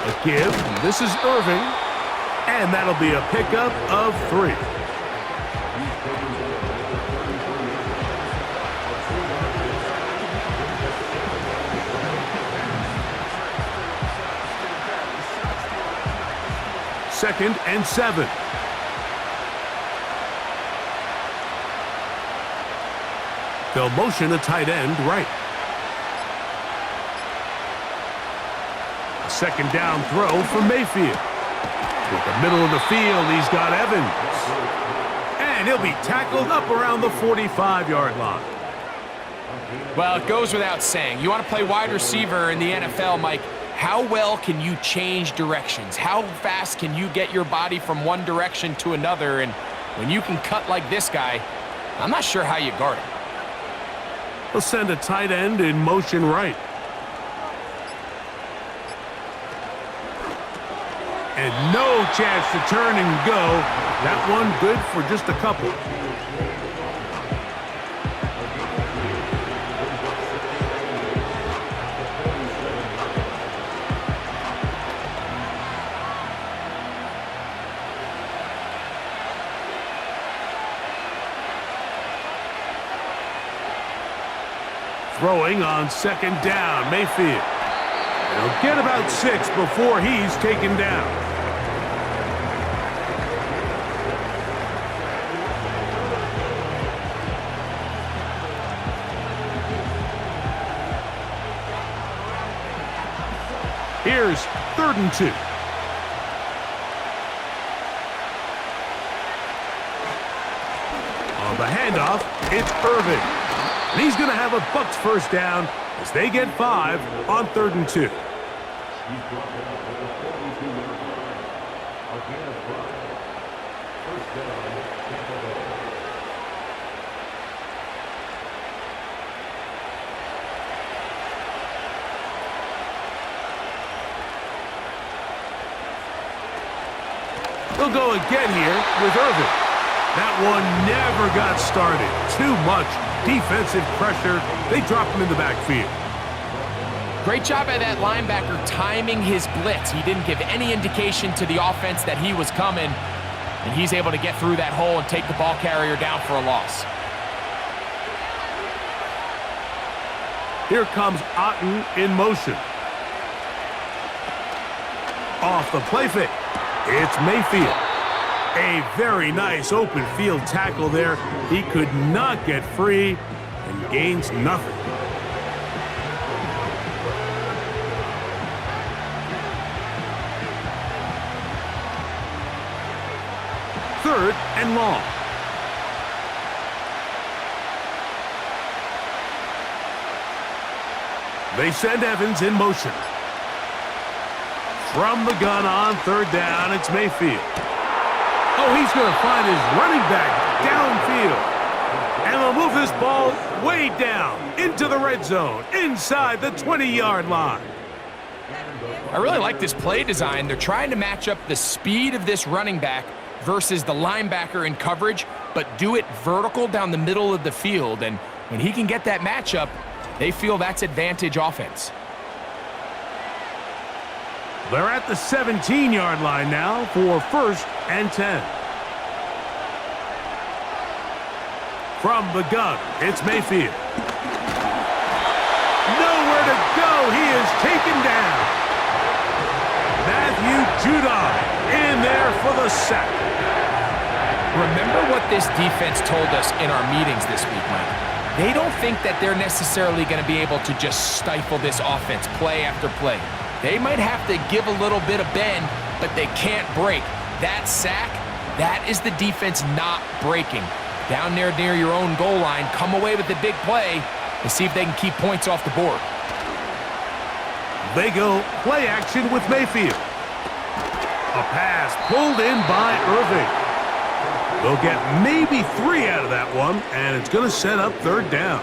A give. This is Irving. And that'll be a pickup of 3. Second and 7. They'll motion a tight end right. A second down throw for Mayfield. With the middle of the field, he's got Evans. And he'll be tackled up around the 45-yard line. Well, it goes without saying. You want to play wide receiver in the NFL, Mike. How well can you change directions? How fast can you get your body from one direction to another? And when you can cut like this guy, I'm not sure how you guard him. They'll send a tight end in motion right. And no chance to turn and go. That one good for just a couple. Throwing on second down, Mayfield. He'll get about 6 before he's taken down. Here's 3rd and 2. On the handoff, it's Irving. And he's going to have a BUCS first down as they get 5 on 3rd and 2. They'll go again here with Irving. That one never got started. Too much defensive pressure. They dropped him in the backfield. Great job by that linebacker timing his blitz. He didn't give any indication to the offense that he was coming. and he's able to get through that hole and take the ball carrier down for a loss. Here comes Otten in motion. Off the play fake. It's Mayfield. A very nice open field tackle there. He could not get free and gains nothing. Third and long. They send Evans in motion. From the gun on third down, it's Mayfield. Oh, he's going to find his running back downfield. And they'll move this ball way down into the red zone, inside the 20-yard line. I really like this play design. They're trying to match up the speed of this running back versus the linebacker in coverage, but do it vertical down the middle of the field. And when he can get that matchup, they feel that's advantage offense. They're at the 17-yard line now for 1st and 10. From the gun, it's Mayfield. Nowhere to go. He is taken down. Matthew Judon in there for the sack. Remember what this defense told us in our meetings this week, Mike. They don't think that they're necessarily going to be able to just stifle this offense play after play. They might have to give a little bit of bend, but they can't break. That sack, that is the defense not breaking. Down there near your own goal line, come away with the big play and see if they can keep points off the board. They go play action with Mayfield. A pass pulled in by Irving. They'll get maybe 3 out of that one, and it's going to set up third down.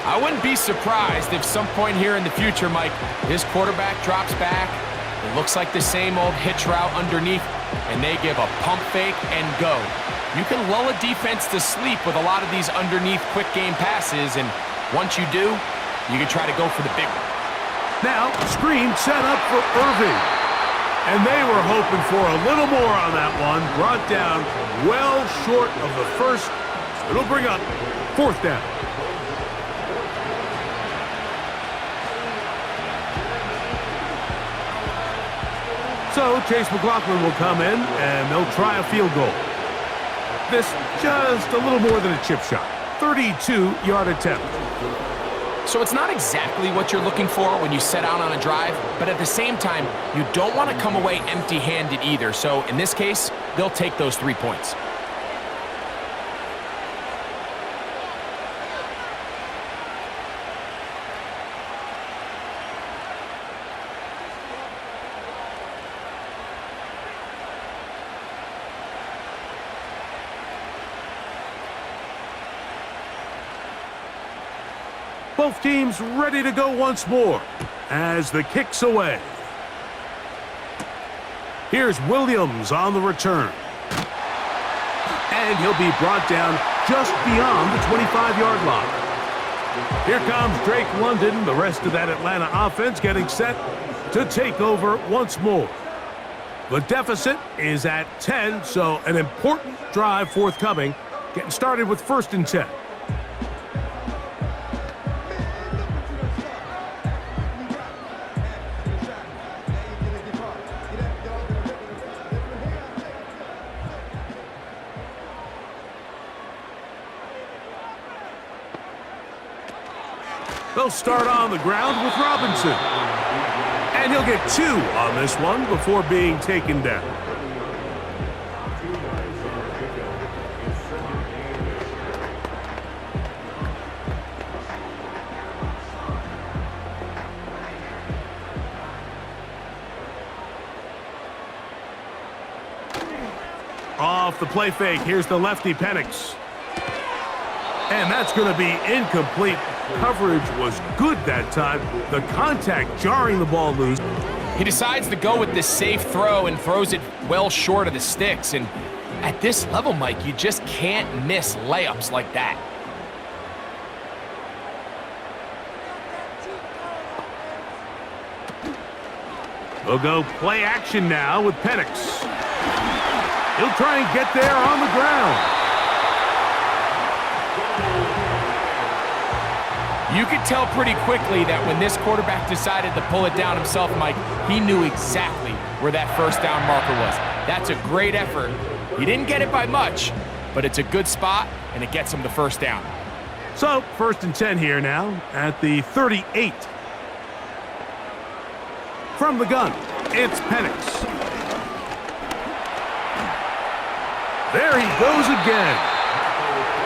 I wouldn't be surprised if some point here in the future, Mike, this quarterback drops back. It looks like the same old hitch route underneath, and they give a pump fake and go. You can lull a defense to sleep with a lot of these underneath quick game passes, and once you do, you can try to go for the big one. Now, screen set up for Irving. And they were hoping for a little more on that one. Brought down well short of the first. So it'll bring up 4th down. So Chase McLaughlin will come in, and they'll try a field goal. This just a little more than a chip shot. 32-yard attempt. So it's not exactly what you're looking for when you set out on a drive, but at the same time, you don't want to come away empty-handed either. So in this case, they'll take those 3 points. Both teams ready to go once more as the kick's away. Here's Williams on the return. And he'll be brought down just beyond the 25-yard line. Here comes Drake London, the rest of that Atlanta offense getting set to take over once more. The deficit is at 10, so an important drive forthcoming, getting started with 1st and 10. They'll start on the ground with Robinson. And he'll get 2 on this one before being taken down. Off the play fake, here's the lefty Penix. And that's going to be incomplete. Coverage was good that time. The contact jarring the ball loose. He decides to go with this safe throw and throws it well short of the sticks. And at this level, Mike, you just can't miss layups like that. They'll go play action now with Penix. He'll try and get there on the ground. You could tell pretty quickly that when this quarterback decided to pull it down himself, Mike, he knew exactly where that first down marker was. That's a great effort. He didn't get it by much, but it's a good spot, and it gets him the first down. So, 1st and 10 here now at the 38. From the gun, it's Penix. There he goes again.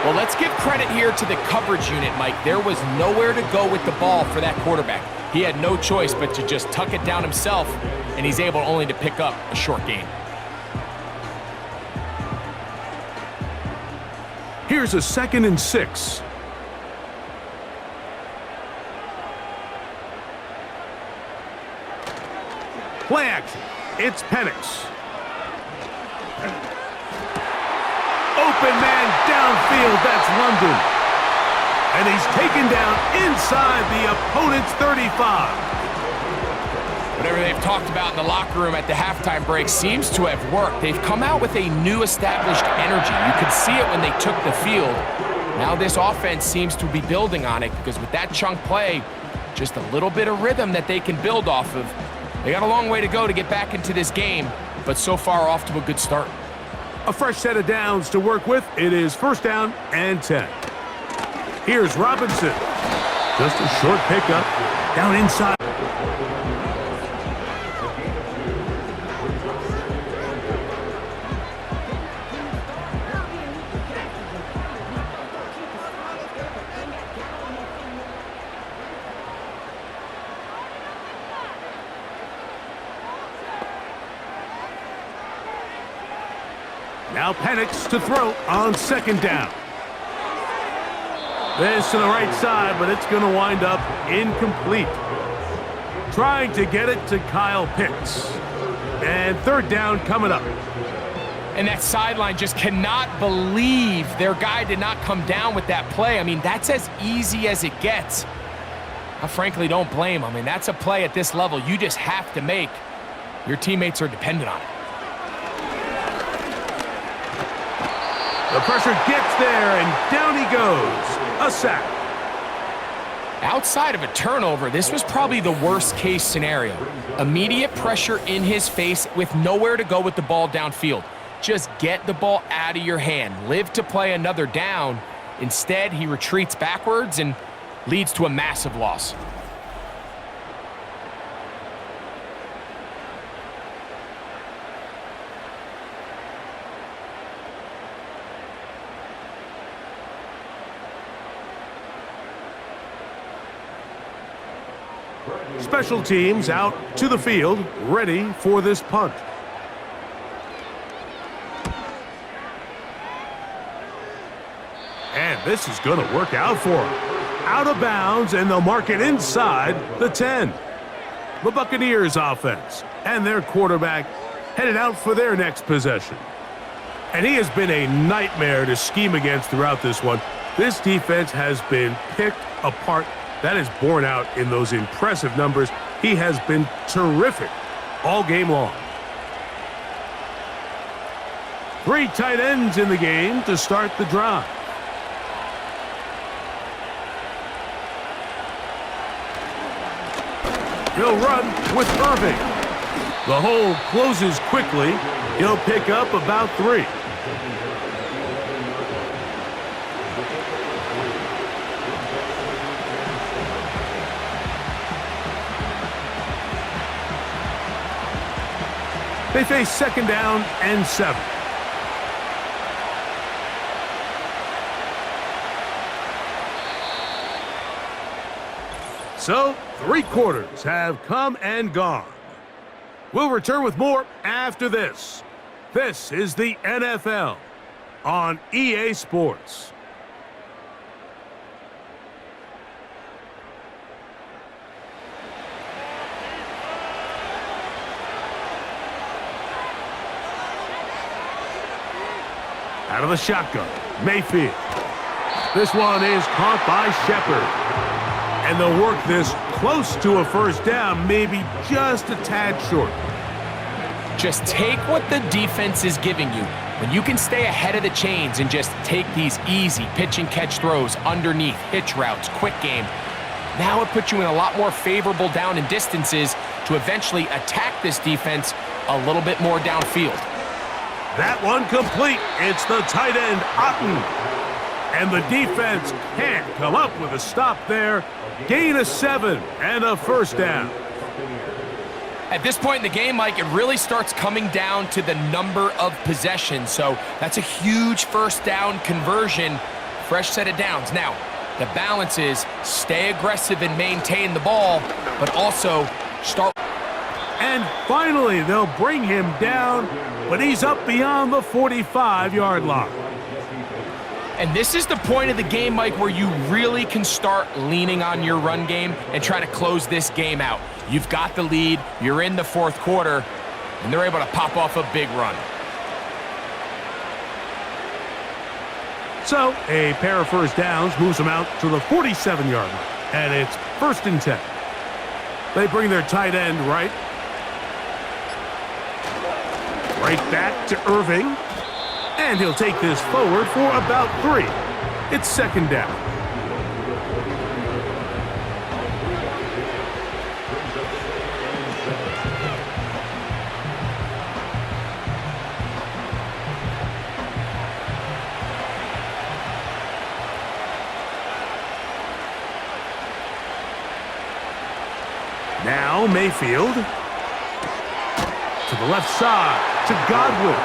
Well, let's give credit here to the coverage unit, Mike. There was nowhere to go with the ball for that quarterback. He had no choice but to just tuck it down himself, and he's able only to pick up a short gain. Here's a 2nd and 6. Play action. It's Penix. Open man downfield. That's London. And he's taken down inside the opponent's 35. Whatever they've talked about in the locker room at the halftime break seems to have worked. They've come out with a new established energy. You could see it when they took the field. Now this offense seems to be building on it because with that chunk play, just a little bit of rhythm that they can build off of. They got a long way to go to get back into this game, but so far off to a good start. A fresh set of downs to work with. It is 1st down and 10. Here's Robinson. Just a short pickup down inside. Now Penix to throw on 2nd down. This to the right side, but it's going to wind up incomplete. Trying to get it to Kyle Pitts. And 3rd down coming up. And that sideline just cannot believe their guy did not come down with that play. I mean, that's as easy as it gets. I frankly don't blame him. I mean, that's a play at this level you just have to make. Your teammates are dependent on it. The pressure gets there, and down he goes. A sack. Outside of a turnover, this was probably the worst-case scenario. Immediate pressure in his face with nowhere to go with the ball downfield. Just get the ball out of your hand. Live to play another down. Instead, he retreats backwards and leads to a massive loss. Special teams out to the field, ready for this punt. And this is going to work out for him. Out of bounds, and they'll mark it inside the 10. The Buccaneers offense and their quarterback headed out for their next possession. And he has been a nightmare to scheme against throughout this one. This defense has been picked apart. That is borne out in those impressive numbers. He has been terrific all game long. 3 tight ends in the game to start the drive. He'll run with Irving. The hole closes quickly. He'll pick up about 3. They face 2nd down and 7. So, 3 quarters have come and gone. We'll return with more after this. This is the NFL on EA Sports. Out of the shotgun, Mayfield. This one is caught by Shepard. And they'll work this close to a 1st down, maybe just a tad short. Just take what the defense is giving you. When you can stay ahead of the chains and just take these easy pitch and catch throws underneath, hitch routes, quick game, now it puts you in a lot more favorable down and distances to eventually attack this defense a little bit more downfield. That one complete. It's the tight end, Otten. And the defense can't come up with a stop there. Gain of 7 and a first down. At this point in the game, Mike, it really starts coming down to the number of possessions. So that's a huge first down conversion, fresh set of downs. Now, the balance is stay aggressive and maintain the ball, but also start. And finally, they'll bring him down, but he's up beyond the 45-yard line. And this is the point of the game, Mike, where you really can start leaning on your run game and try to close this game out. You've got the lead, you're in the fourth quarter, and they're able to pop off a big run. So, a pair of first downs moves them out to the 47-yard line, and it's 1st and 10. They bring their tight end right back to Irving, and he'll take this forward for about 3. It's 2nd down. Now Mayfield to the left side to Godwin.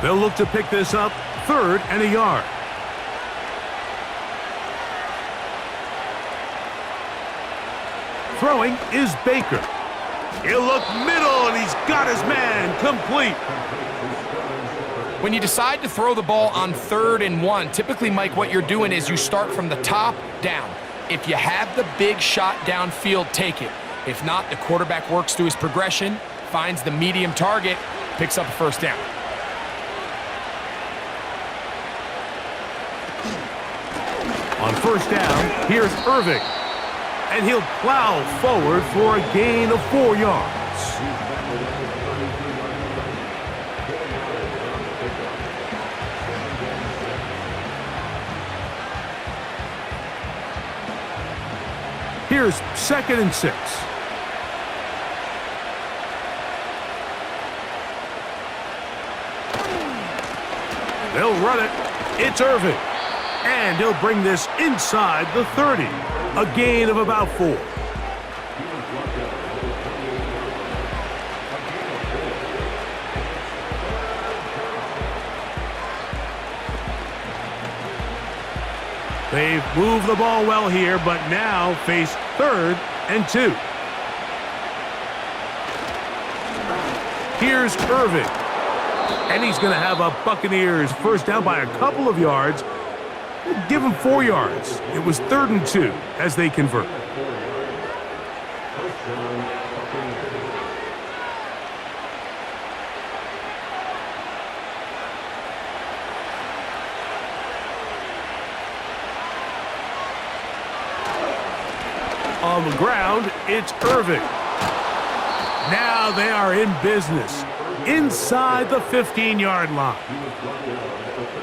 They'll look to pick this up 3rd and a yard. Throwing is Baker. He'll look middle, and he's got his man complete. When you decide to throw the ball on 3rd and 1, typically, Mike, what you're doing is you start from the top down. If you have the big shot downfield, take it. If not, the quarterback works through his progression, finds the medium target, picks up a first down. On 1st down, here's Irving. And he'll plow forward for a gain of 4 yards. Here's 2nd and 6. They'll run it. It's Irving. And he'll bring this inside the 30. A gain of about 4. They've moved the ball well here, but now face 3rd and 2. Here's Irving. And he's going to have a Buccaneers first down by a couple of yards. Give him 4 yards. It was 3rd and 2 as they convert. On the ground, it's Irving. Now they are in business inside the 15-yard line.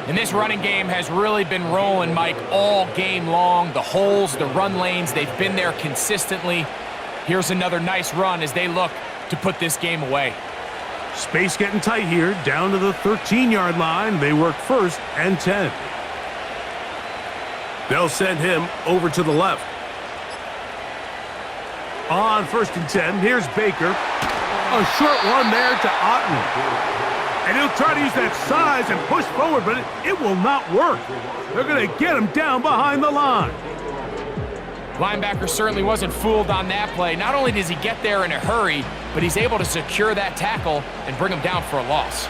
And this running game has really been rolling, Mike, all game long. The holes, the run lanes, they've been there consistently. Here's another nice run as they look to put this game away. Space getting tight here, down to the 13-yard line. They work 1st and 10. They'll send him over to the left. On 1st and 10, here's Baker. A short one there to Otten. And he'll try to use that size and push forward, but it will not work. They're going to get him down behind the line. Linebacker certainly wasn't fooled on that play. Not only does he get there in a hurry, but he's able to secure that tackle and bring him down for a loss.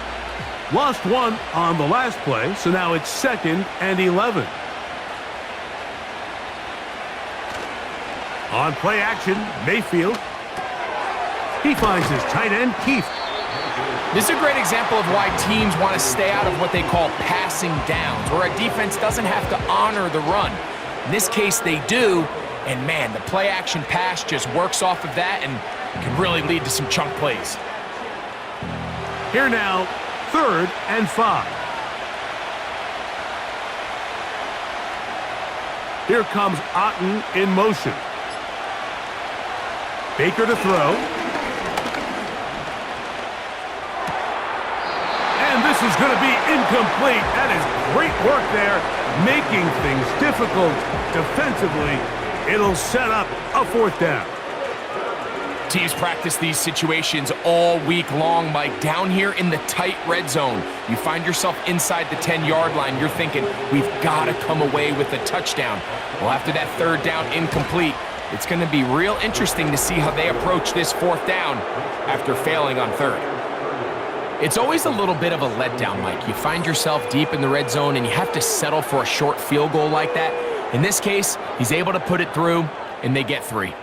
Lost 1 on the last play, so now it's 2nd and 11. On play action, Mayfield. He finds his tight end, Keith. This is a great example of why teams want to stay out of what they call passing downs, where a defense doesn't have to honor the run. In this case, they do, and man, the play-action pass just works off of that and can really lead to some chunk plays. Here now, 3rd and 5. Here comes Otten in motion. Baker to throw. And this is going to be incomplete. That is great work there, making things difficult defensively. It'll set up a 4th down. Teams practice these situations all week long, Mike. Down here in the tight red zone, you find yourself inside the 10-yard line. You're thinking, we've got to come away with a touchdown. Well, after that 3rd down incomplete, it's going to be real interesting to see how they approach this 4th down after failing on 3rd. It's always a little bit of a letdown, Mike. You find yourself deep in the red zone and you have to settle for a short field goal like that. In this case, he's able to put it through, and they get 3.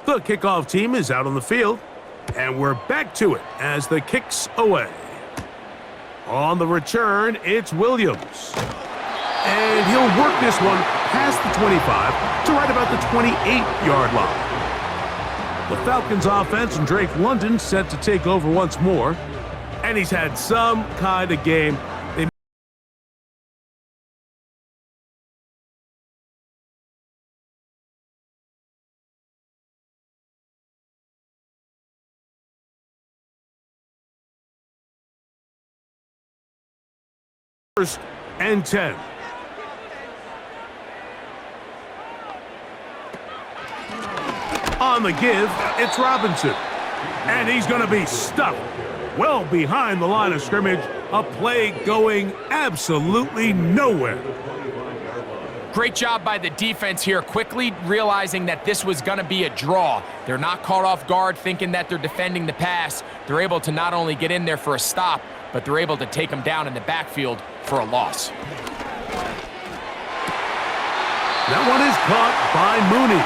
The kickoff team is out on the field, and we're back to it as the kick's away. On the return, it's Williams. And he'll work this one past the 25 to right about the 28-yard line. The Falcons offense and Drake London set to take over once more, and he's had some kind of game. First and 10. On the give, it's Robinson. And he's going to be stuffed well behind the line of scrimmage. A play going absolutely nowhere. Great job by the defense here, quickly realizing that this was going to be a draw. They're not caught off guard thinking that they're defending the pass. They're able to not only get in there for a stop, but they're able to take them down in the backfield for a loss. That one is caught by Mooney.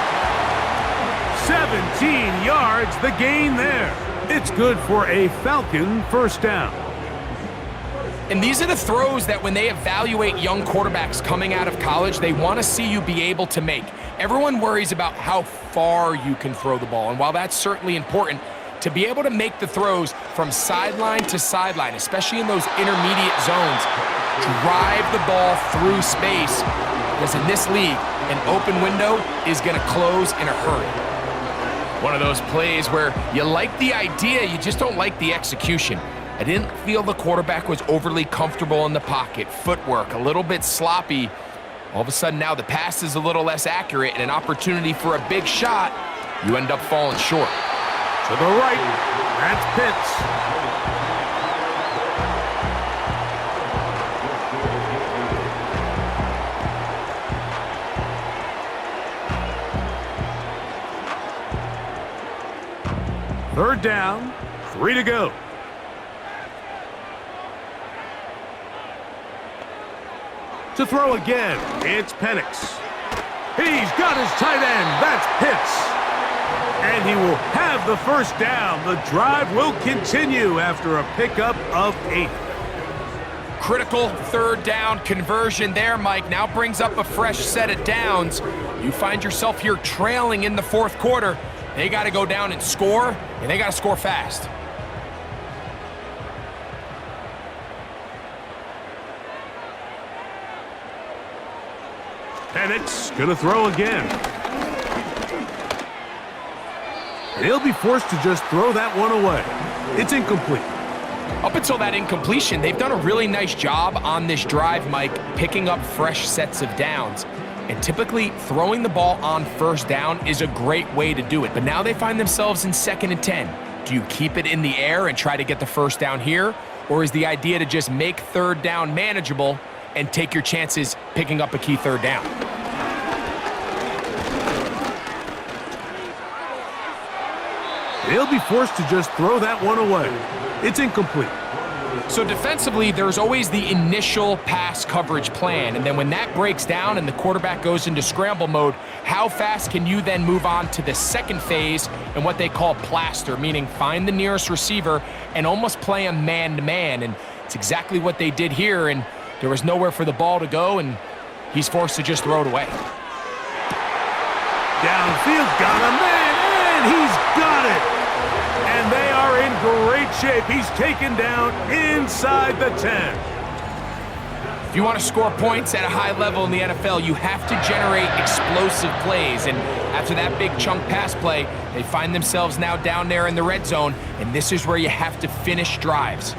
17 yards, the gain there. It's good for a Falcon 1st down. And these are the throws that when they evaluate young quarterbacks coming out of college, they want to see you be able to make. Everyone worries about how far you can throw the ball, and while that's certainly important, to be able to make the throws from sideline to sideline, especially in those intermediate zones, drive the ball through space, because in this league, an open window is going to close in a hurry. One of those plays where you like the idea, you just don't like the execution. I didn't feel the quarterback was overly comfortable in the pocket. Footwork, a little bit sloppy. All of a sudden now the pass is a little less accurate and an opportunity for a big shot. You end up falling short. To the right, that's Pitts. Third down, 3 to go. To throw again, it's Penix. He's got his tight end, that's Pitts. And he will have the 1st down. The drive will continue after a pickup of 8. Critical 3rd down conversion there, Mike. Now brings up a fresh set of downs. You find yourself here trailing in the 4th quarter. They got to go down and score, and they got to score fast. Penix gonna throw again. And he'll be forced to just throw that one away. It's incomplete. Up until that incompletion, they've done a really nice job on this drive, Mike, picking up fresh sets of downs. And typically, throwing the ball on 1st down is a great way to do it. But now they find themselves in 2nd and 10. Do you keep it in the air and try to get the 1st down here? Or is the idea to just make 3rd down manageable and take your chances picking up a key 3rd down? They'll be forced to just throw that one away. It's incomplete. So defensively, there's always the initial pass coverage plan, and then when that breaks down and the quarterback goes into scramble mode, how fast can you then move on to the second phase and what they call plaster, meaning find the nearest receiver and almost play him man-to-man, and it's exactly what they did here, and there was nowhere for the ball to go, and he's forced to just throw it away. Downfield, got a man, and he's got it! And they are in great shape. He's taken down inside the 10. If you want to score points at a high level in the NFL, you have to generate explosive plays. And after that big chunk pass play, they find themselves now down there in the red zone, and this is where you have to finish drives.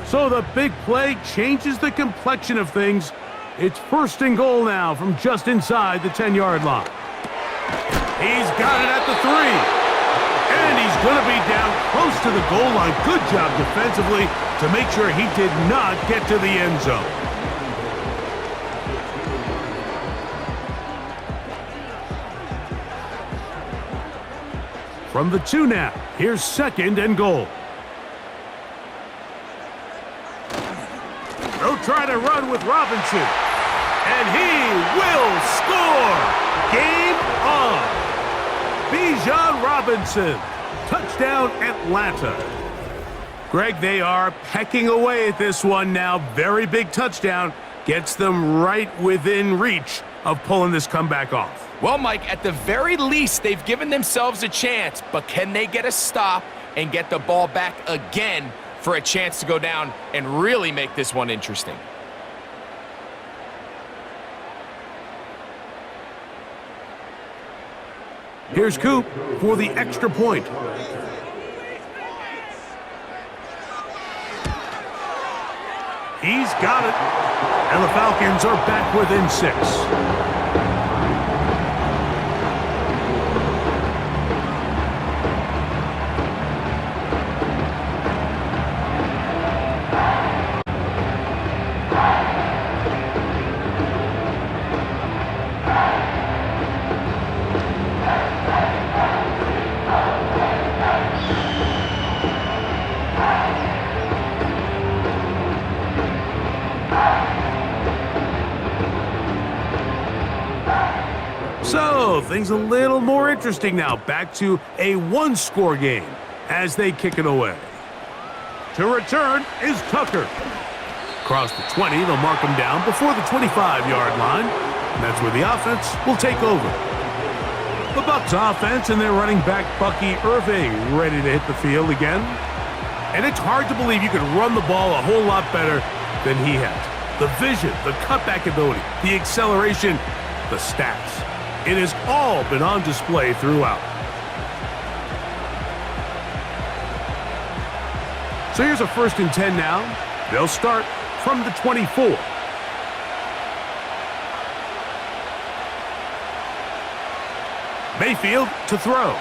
So the big play changes the complexion of things. It's 1st and goal now from just inside the 10-yard line. He's got it at the 3. And he's going to be down close to the goal line. Good job defensively to make sure he did not get to the end zone. From the 2 now, here's 2nd and goal. They'll try to run with Robinson. And he will score! Game on! Bijan Robinson. Touchdown, Atlanta. Greg, they are pecking away at this one now. Very big touchdown. Gets them right within reach of pulling this comeback off. Well, Mike, at the very least, they've given themselves a chance, but can they get a stop and get the ball back again for a chance to go down and really make this one interesting? Here's Coop for the extra point. He's got it. And the Falcons are back within 6. So, things a little more interesting now. Back to a one-score game as they kick it away. To return is Tucker. Across the 20, they'll mark him down before the 25-yard line. And that's where the offense will take over. The Bucs offense and their running back Bucky Irving ready to hit the field again. And it's hard to believe you could run the ball a whole lot better than he has. The vision, the cutback ability, the acceleration, the stats. It has all been on display throughout. So here's a 1st and 10 now. They'll start from the 24. Mayfield to throw.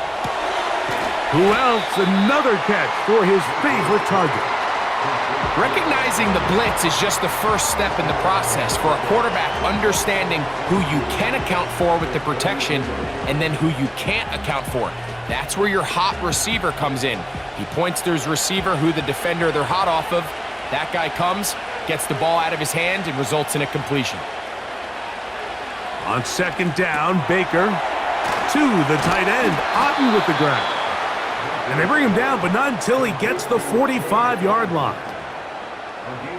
Who else? Another catch for his favorite target. Recognizing the blitz is just the first step in the process for a quarterback understanding who you can account for with the protection and then who you can't account for. That's where your hot receiver comes in. He points to his receiver who the defender they're hot off of. That guy comes, gets the ball out of his hand, and results in a completion. On 2nd down, Baker to the tight end, Otten with the grab. And they bring him down, but not until he gets the 45-yard line.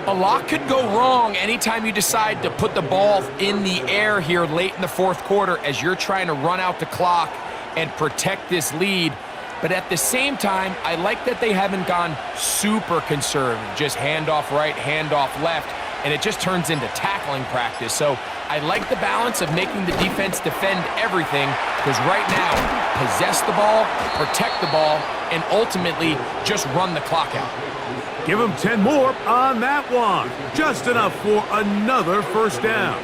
A lot could go wrong anytime you decide to put the ball in the air here late in the 4th quarter as you're trying to run out the clock and protect this lead. But at the same time, I like that they haven't gone super conservative, just handoff right, handoff left, and it just turns into tackling practice. So I like the balance of making the defense defend everything, because right now, possess the ball, protect the ball, and ultimately just run the clock out. Give him 10 more on that one. Just enough for another 1st down.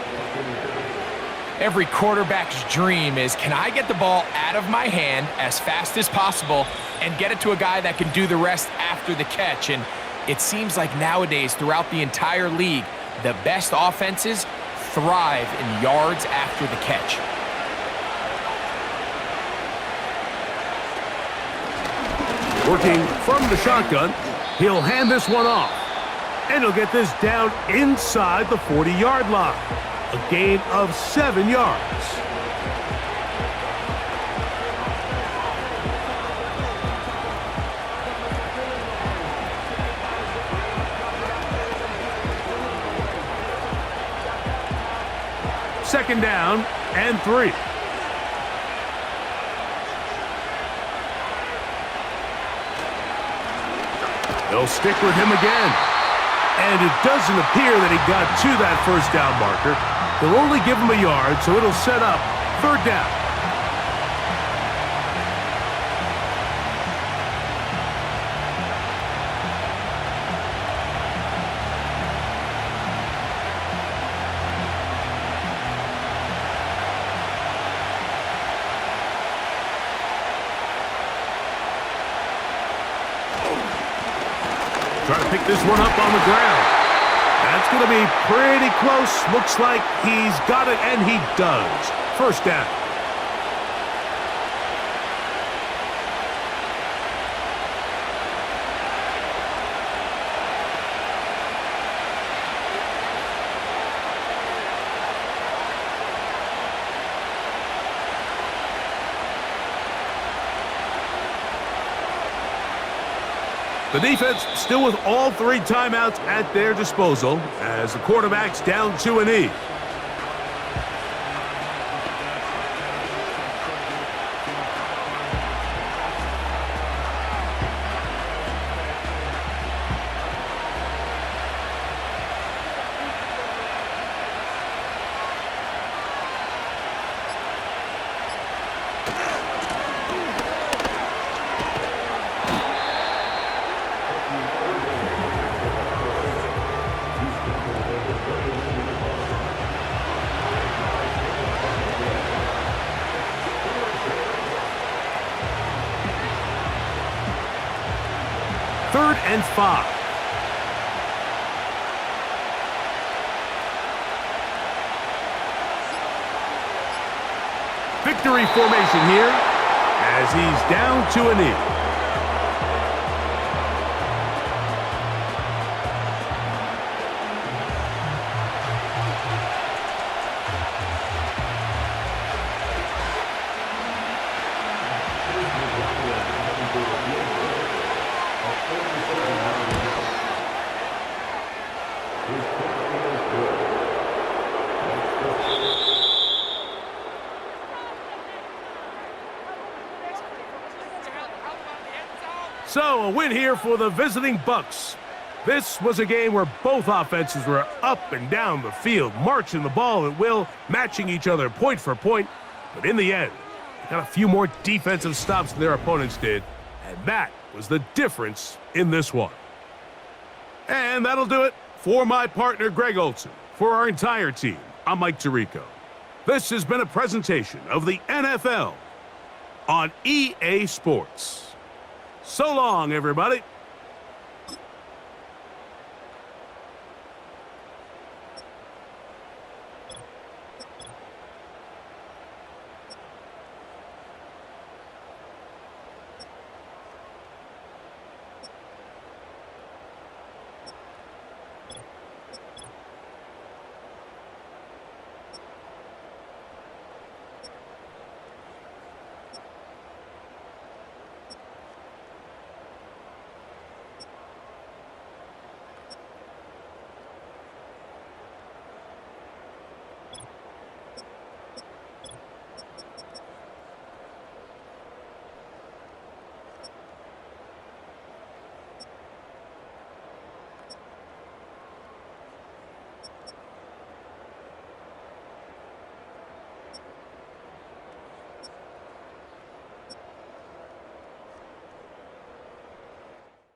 Every quarterback's dream is, can I get the ball out of my hand as fast as possible and get it to a guy that can do the rest after the catch? And it seems like nowadays, throughout the entire league, the best offenses thrive in yards after the catch. Working from the shotgun, he'll hand this one off. And he'll get this down inside the 40-yard line. A gain of 7 yards. Second down and 3. They'll stick with him again. And it doesn't appear that he got to that first down marker. They'll only give him a yard, so it'll set up third down. Trying to pick this one up on the ground. That's going to be pretty close. Looks like he's got it, and he does. First down. The defense still with all 3 timeouts at their disposal as the quarterback's down to a knee. Third and 5. Victory formation here as he's down to a knee. So, a win here for the visiting BUCS. This was a game where both offenses were up and down the field, marching the ball at will, matching each other point for point. But in the end, they got a few more defensive stops than their opponents did, and that was the difference in this one. And that'll do it for my partner, Greg Olson. For our entire team, I'm Mike Tirico. This has been a presentation of the NFL on EA Sports. So long, everybody.